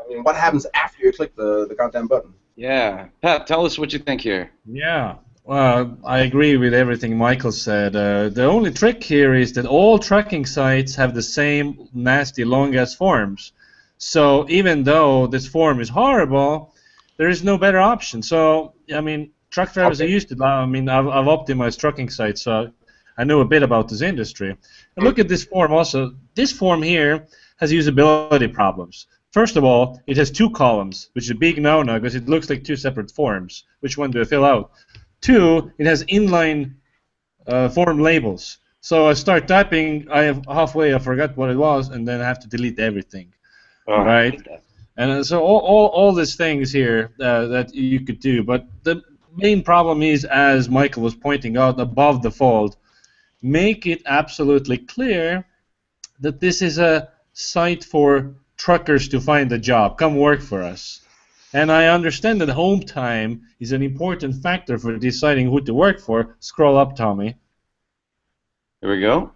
mean, what happens after you click the goddamn button? Yeah, Pep, tell us what you think here. Yeah, well, I agree with everything Michael said. The only trick here is that all tracking sites have the same nasty long-ass forms. So even though this form is horrible, there is no better option. So, I mean, truck drivers are used to that. I mean, I've optimized trucking sites, so I know a bit about this industry. And look at this form also. This form here has usability problems. First of all, it has 2 columns, which is a big no-no because it looks like 2 separate forms. Which one do I fill out? 2, it has inline form labels. So I start typing, halfway I forgot what it was, and then I have to delete everything. Oh, right? And so all these things here that you could do, but the main problem is, as Michael was pointing out, above the fold, make it absolutely clear that this is a site for truckers to find a job. Come work for us. And I understand that home time is an important factor for deciding who to work for. Scroll up, Tommy. There we go.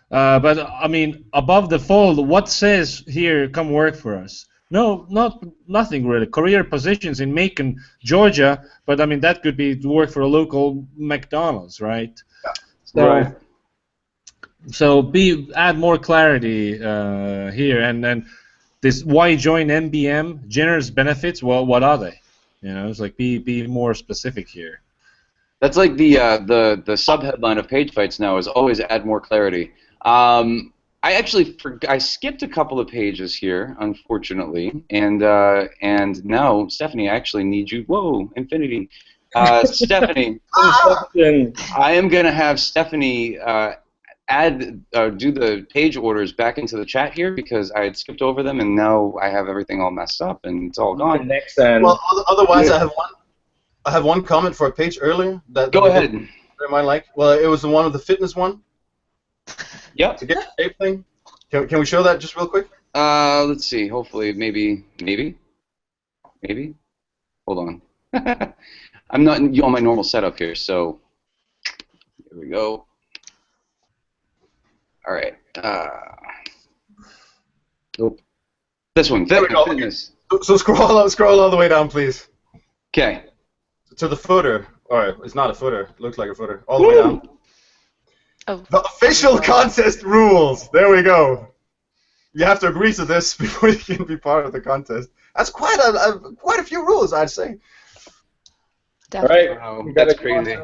But, I mean, above the fold, what says here, come work for us? No, nothing really. Career positions in Macon, Georgia, but, I mean, that could be to work for a local McDonald's, right? So, right. So add more clarity here, and then this why join MBM generous benefits. Well, what are they? You know, it's like be more specific here. That's like the sub headline of Page Fights now is always add more clarity. I actually I skipped a couple of pages here, unfortunately, and now Stephanie, I actually need you. Whoa, infinity. Stephanie, I am gonna have Stephanie do the page orders back into the chat here because I had skipped over them and now I have everything all messed up and it's all gone. Nexsan. Well, otherwise I have one comment for a page earlier that. Go ahead. Well, it was the one of the fitness one. Yep. To get the shape thing. Can we show that just real quick? Let's see. Hopefully, maybe. Hold on. I'm not on my normal setup here, so here we go. All right. Nope. This one. Fitness. So scroll all the way down, please. Okay. To the footer. All right. It's not a footer. It looks like a footer. All the way down. Oh. The official contest rules. There we go. You have to agree to this before you can be part of the contest. That's quite a few rules, I'd say. Definitely. All right, wow, that's crazy.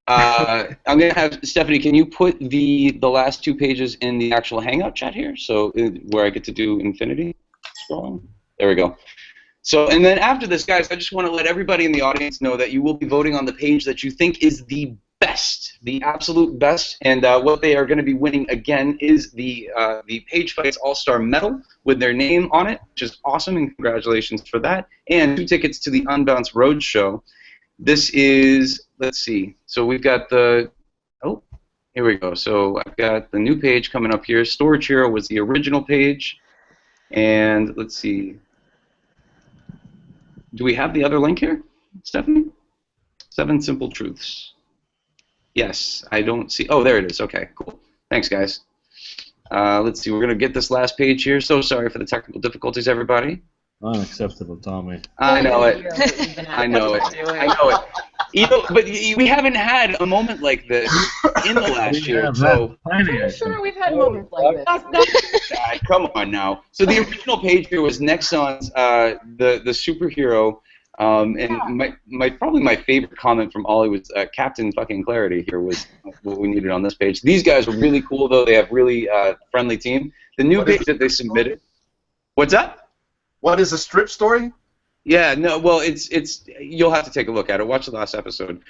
I'm gonna have Stephanie. Can you put the last 2 pages in the actual Hangout chat here, so where I get to do infinity scrolling? There we go. So, and then after this, guys, I just want to let everybody in the audience know that you will be voting on the page that you think is the best, the absolute best, and what they are going to be winning again is the Page Fights All-Star Medal with their name on it, which is awesome, and congratulations for that, and 2 tickets to the Unbounced Roadshow. This is, let's see, so we've got the, oh, here we go. So I've got the new page coming up here. Storage Hero was the original page, and let's see. Do we have the other link here, Stephanie? 7 Simple Truths. Yes, I don't see, oh, there it is. Okay, cool. Thanks, guys. Let's see, we're going to get this last page here. So sorry for the technical difficulties, everybody. Unacceptable, Tommy. I know it. I know it. I know it. You know, but we haven't had a moment like this in the last year. So I'm sure we've had moments like this. God, come on now. So the original page here was Nexsan's the superhero, and probably my favorite comment from Ollie was Captain fucking Clarity here was what we needed on this page. These guys were really cool though. They have really friendly team. The new page that they submitted. What's that? What is a strip story? Yeah, no, well, it's you'll have to take a look at it. Watch the last episode.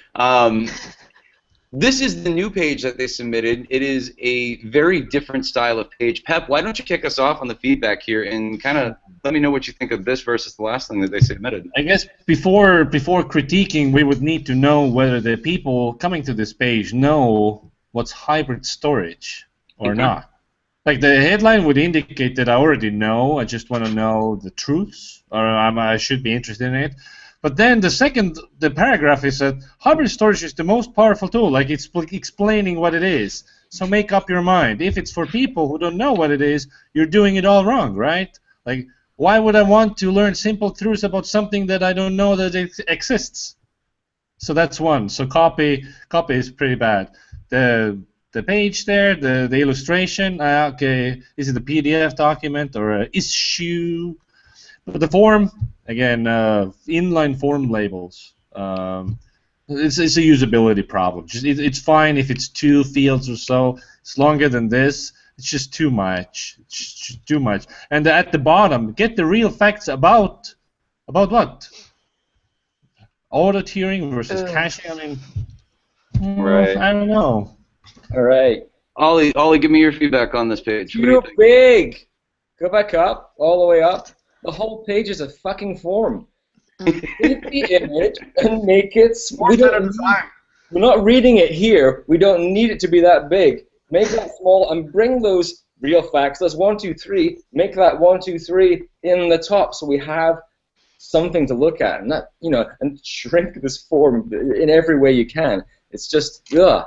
This is the new page that they submitted. It is a very different style of page. Pep, why don't you kick us off on the feedback here and kind of let me know what you think of this versus the last thing that they submitted. I guess before critiquing, we would need to know whether the people coming to this page know what's hybrid storage or not. Like the headline would indicate that I already know. I just want to know the truths, or I should be interested in it. But then the paragraph is that hybrid storage is the most powerful tool. Like it's explaining what it is. So make up your mind. If it's for people who don't know what it is, you're doing it all wrong, right? Like why would I want to learn simple truths about something that I don't know that it exists? So that's one. So copy is pretty bad. The page there, the illustration, okay, is it a PDF document or an issue? But the form, again, inline form labels. It's a usability problem. It's fine if it's 2 fields or so. It's longer than this. It's just too much. It's just too much. And at the bottom, get the real facts about what? Auto tiering versus caching. I mean, right. I don't know. All right. Ollie, give me your feedback on this page. Too big. Go back up, all the way up. The whole page is a fucking form. Take the image and make it. We're not reading it here. We don't need it to be that big. Make it small and bring those real facts. That's 1, 2, 3. Make that 1, 2, 3 in the top, so we have something to look at, and that and shrink this form in every way you can. It's just ugh.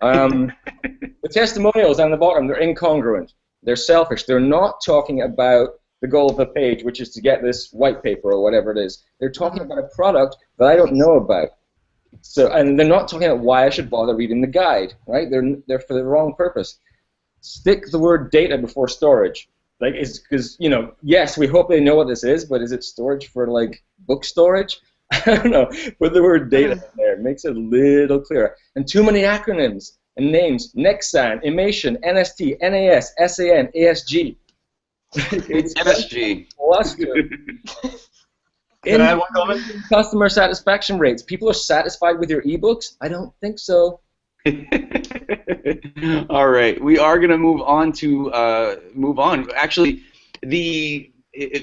The testimonials on the bottom, they're incongruent. They're selfish. They're not talking about the goal of the page, which is to get this white paper or whatever it is. They're talking about a product that I don't know about. So, and they're not talking about why I should bother reading the guide, right? They're for the wrong purpose. Stick the word data before storage. Like, it's because, yes, we hope they know what this is, but is it storage for, like, book storage? I don't know. Put the word data in there. It makes it a little clearer. And too many acronyms and names. Nexsan, Imation, NST, NAS, SAN, ASG. It's MSG. Can I add one comment? Customer satisfaction rates. People are satisfied with your ebooks? I don't think so. All right. We are going to move on to Actually,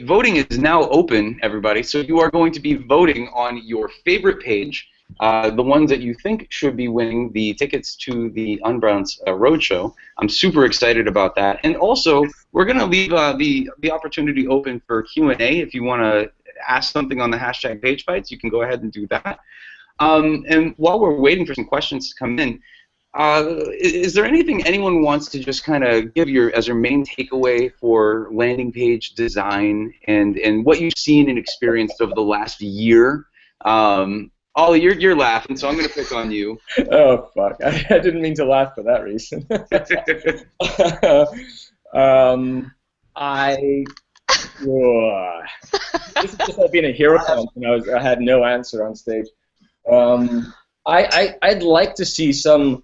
voting is now open, everybody, so you are going to be voting on your favorite page, the ones that you think should be winning the tickets to the Unbounced Roadshow. I'm super excited about that. And also, we're going to leave the opportunity open for Q&A. If you want to ask something on the hashtag PageFights, you can go ahead and do that. And while we're waiting for some questions to come in, is there anything anyone wants to just kind of give as your main takeaway for landing page design and what you've seen and experienced over the last year? Ollie, you're laughing, so I'm going to pick on you. Oh, fuck. I didn't mean to laugh for that reason. This is just like being a hero punk, and I had no answer on stage. I'd like to see some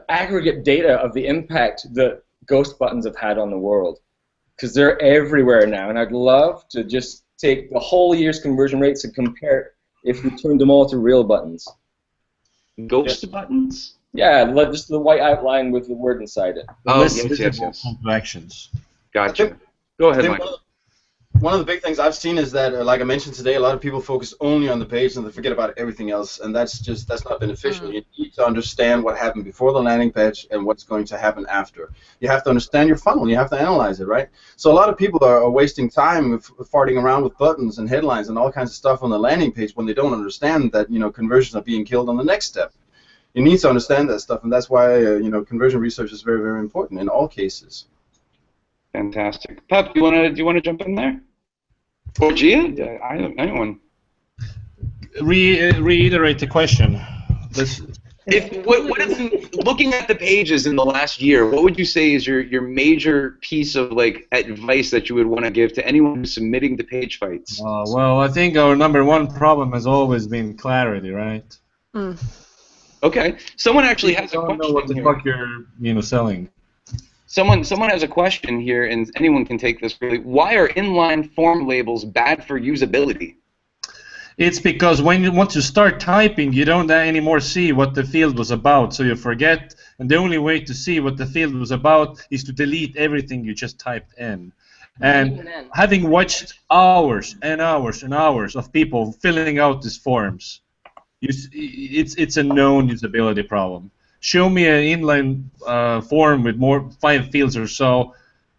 aggregate data of the impact that ghost buttons have had on the world, because they're everywhere now, and I'd love to just take the whole year's conversion rates and compare if we turned them all to real buttons. Ghost buttons? Yeah, just the white outline with the word inside it. Oh, yes. Actions. Gotcha. Go ahead, Mike. Mike. One of the big things I've seen is that, like I mentioned today, a lot of people focus only on the page and they forget about everything else, and that's not beneficial. You need to understand what happened before the landing page and what's going to happen after. You have to understand your funnel. You have to analyze it, right? So a lot of people are wasting time with farting around with buttons and headlines and all kinds of stuff on the landing page when they don't understand that conversions are being killed on the next step. You need to understand that stuff, and that's why conversion research is very, very important in all cases. Fantastic. Pep, do you want to jump in there? Or Gia? Anyone? Reiterate the question. Looking at the pages in the last year, what would you say is your major piece of advice that you would want to give to anyone who's submitting to page fights? Well, I think our number one problem has always been clarity, right? Okay. Someone actually has a question. Don't know what the fuck you're selling. Someone has a question here, and anyone can take this really. Why are inline form labels bad for usability? It's because once you start typing, you don't anymore see what the field was about, so you forget, and the only way to see what the field was about is to delete everything you just typed in. And having watched hours and hours and hours of people filling out these forms, it's a known usability problem. Show me an inline form with 5 fields or so.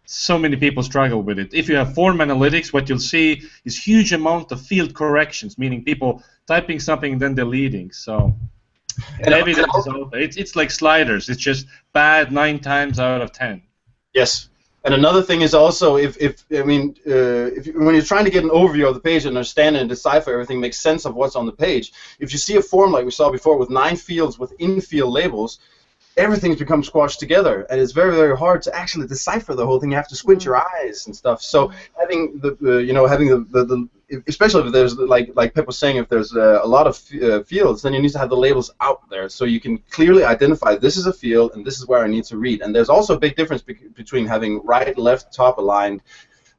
So many people struggle with it. If you have form analytics, what you'll see is huge amount of field corrections, meaning people typing something and then deleting. So, and evidence is out there. It's like sliders. It's just bad 9 times out of 10. Yes. And another thing is also, when you're trying to get an overview of the page and understand and decipher everything, make sense of what's on the page, if you see a form like we saw before with 9 fields with in-field labels, everything's become squashed together, and it's very, very hard to actually decipher the whole thing. You have to squint your eyes and stuff. So having the especially if there's like Pep was saying, if there's a lot of fields, then you need to have the labels out there so you can clearly identify this is a field and this is where I need to read. And there's also a big difference between having right, left, top aligned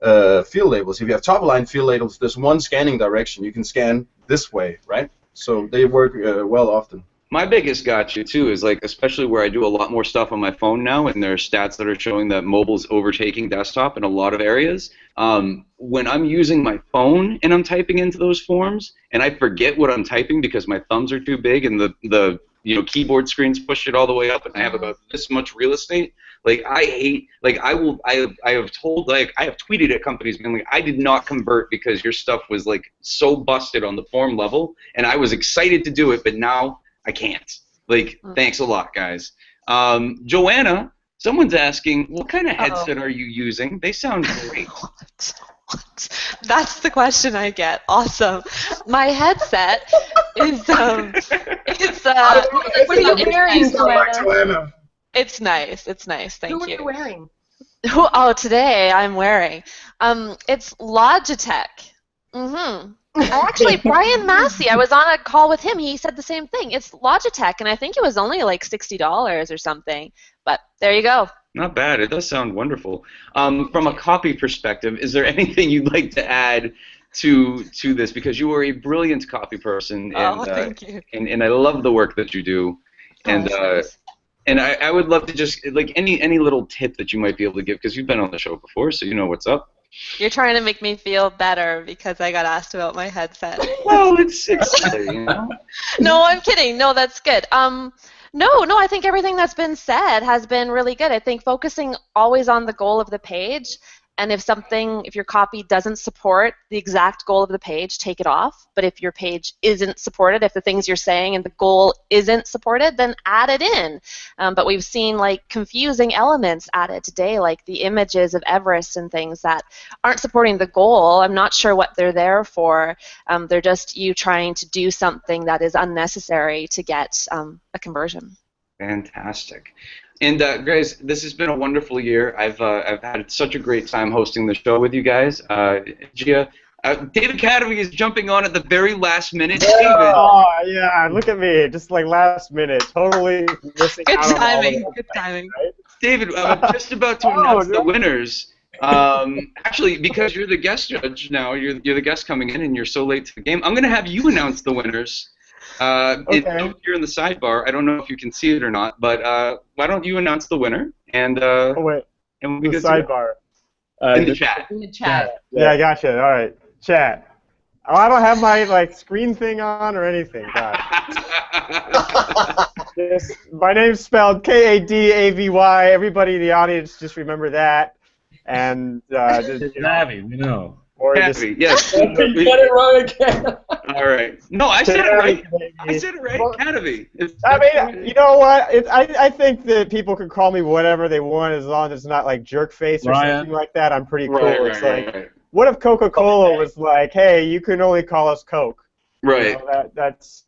field labels. If you have top aligned field labels, there's one scanning direction. You can scan this way, right? So they work well often. My biggest gotcha too is especially where I do a lot more stuff on my phone now, and there are stats that are showing that mobile's overtaking desktop in a lot of areas. When I'm using my phone and I'm typing into those forms, and I forget what I'm typing because my thumbs are too big and the keyboard screen's pushed it all the way up, and I have about this much real estate. I have tweeted at companies being I did not convert because your stuff was so busted on the form level, and I was excited to do it, but now I can't. Thanks a lot, guys. Joanna, someone's asking, what kind of headset are you using? They sound great. What? That's the question I get. Awesome. My headset is what are you wearing, Joanna? It's nice. It's nice. Thank you. Who are you wearing? Today I'm wearing. It's Logitech. Actually, Brian Massey, I was on a call with him. He said the same thing. It's Logitech, and I think it was only $60 or something. But there you go. Not bad. It does sound wonderful. From a copy perspective, is there anything you'd like to add to this? Because you are a brilliant copy person, and thank you. And I love the work that you do. And nice. And I would love to just any little tip that you might be able to give, because you've been on the show before, so you know what's up. You're trying to make me feel better because I got asked about my headset. Well, it's you know. No, I'm kidding. No, that's good. No, I think everything that's been said has been really good. I think focusing always on the goal of the page, and if your copy doesn't support the exact goal of the page, take it off. But if your page isn't supported, if the things you're saying and the goal isn't supported, then add it in. But we've seen confusing elements added today, like the images of Everest and things that aren't supporting the goal. I'm not sure what they're there for. They're just you trying to do something that is unnecessary to get a conversion. Fantastic. And guys, this has been a wonderful year. I've had such a great time hosting the show with you guys. Gia, David Cademy is jumping on at the very last minute. David. Oh yeah, look at me, just like last minute, totally missing Good out on all of timing. it. Good timing. Right? David, I'm just about to announce the winners. Actually, because you're the guest judge now, you're the guest coming in, and you're so late to the game. I'm going to have you announce the winners. It's over here in the sidebar. I don't know if you can see it or not, but why don't you announce the winner? And oh wait, and we the get sidebar. In the chat. In the chat. Yeah, I gotcha. All right, chat. Oh, I don't have my like screen thing on or anything. God. My name's spelled Kadavy. Everybody in the audience, just remember that. And Kadavy, we know. Or Kadavy, yes. Get it wrong again. All right. No, I said it right. I said it right. Kadavy. I mean, you know what? I think that people can call me whatever they want as long as it's not like jerk face or something like that. I'm pretty cool. It's like, what if Coca-Cola was like, hey, you can only call us Coke? Right. You know, that's.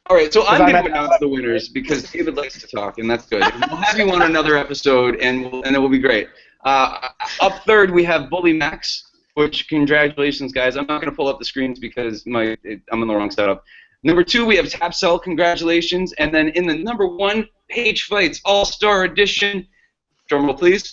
All right, so I'm going to announce the winners because David likes to talk, and that's good. We'll have you on another episode, and it will be great. Up third, we have Bully Max, which congratulations, guys. I'm not going to pull up the screens because I'm in the wrong setup. Number 2, we have Tapsell, congratulations. And then in the number 1, Page Fights All-Star Edition, drumroll please,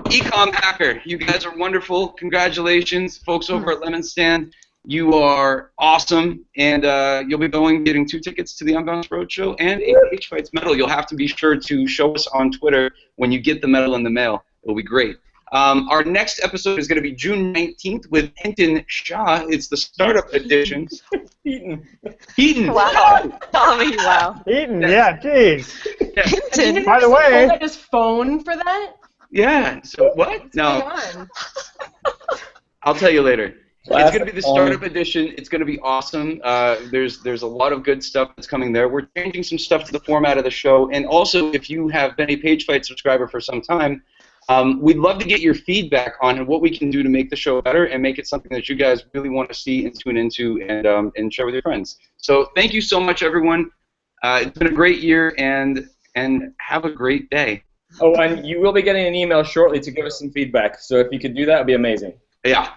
Ecom Hacker. You guys are wonderful. Congratulations, folks over at Lemon Stand. You are awesome, and you'll be getting 2 tickets to the Unbound Roadshow and a Page Fights medal. You'll have to be sure to show us on Twitter when you get the medal in the mail. It'll be great. Our next episode is going to be June 19th with Hinton Shah. It's the Startup Edition. Heaton. Wow. Tommy, wow. Heaton, yeah, jeez. Hinton. By the way. His phone for that? Yeah, so what? No. I'll tell you later. It's going to be the Startup Edition. It's going to be awesome. There's a lot of good stuff that's coming there. We're changing some stuff to the format of the show. And also, if you have been a Page Fight subscriber for some time, we'd love to get your feedback on what we can do to make the show better and make it something that you guys really want to see and tune into and share with your friends. So thank you so much, everyone. It's been a great year, and have a great day. Oh, and you will be getting an email shortly to give us some feedback. So if you could do that, it would be amazing. Yeah.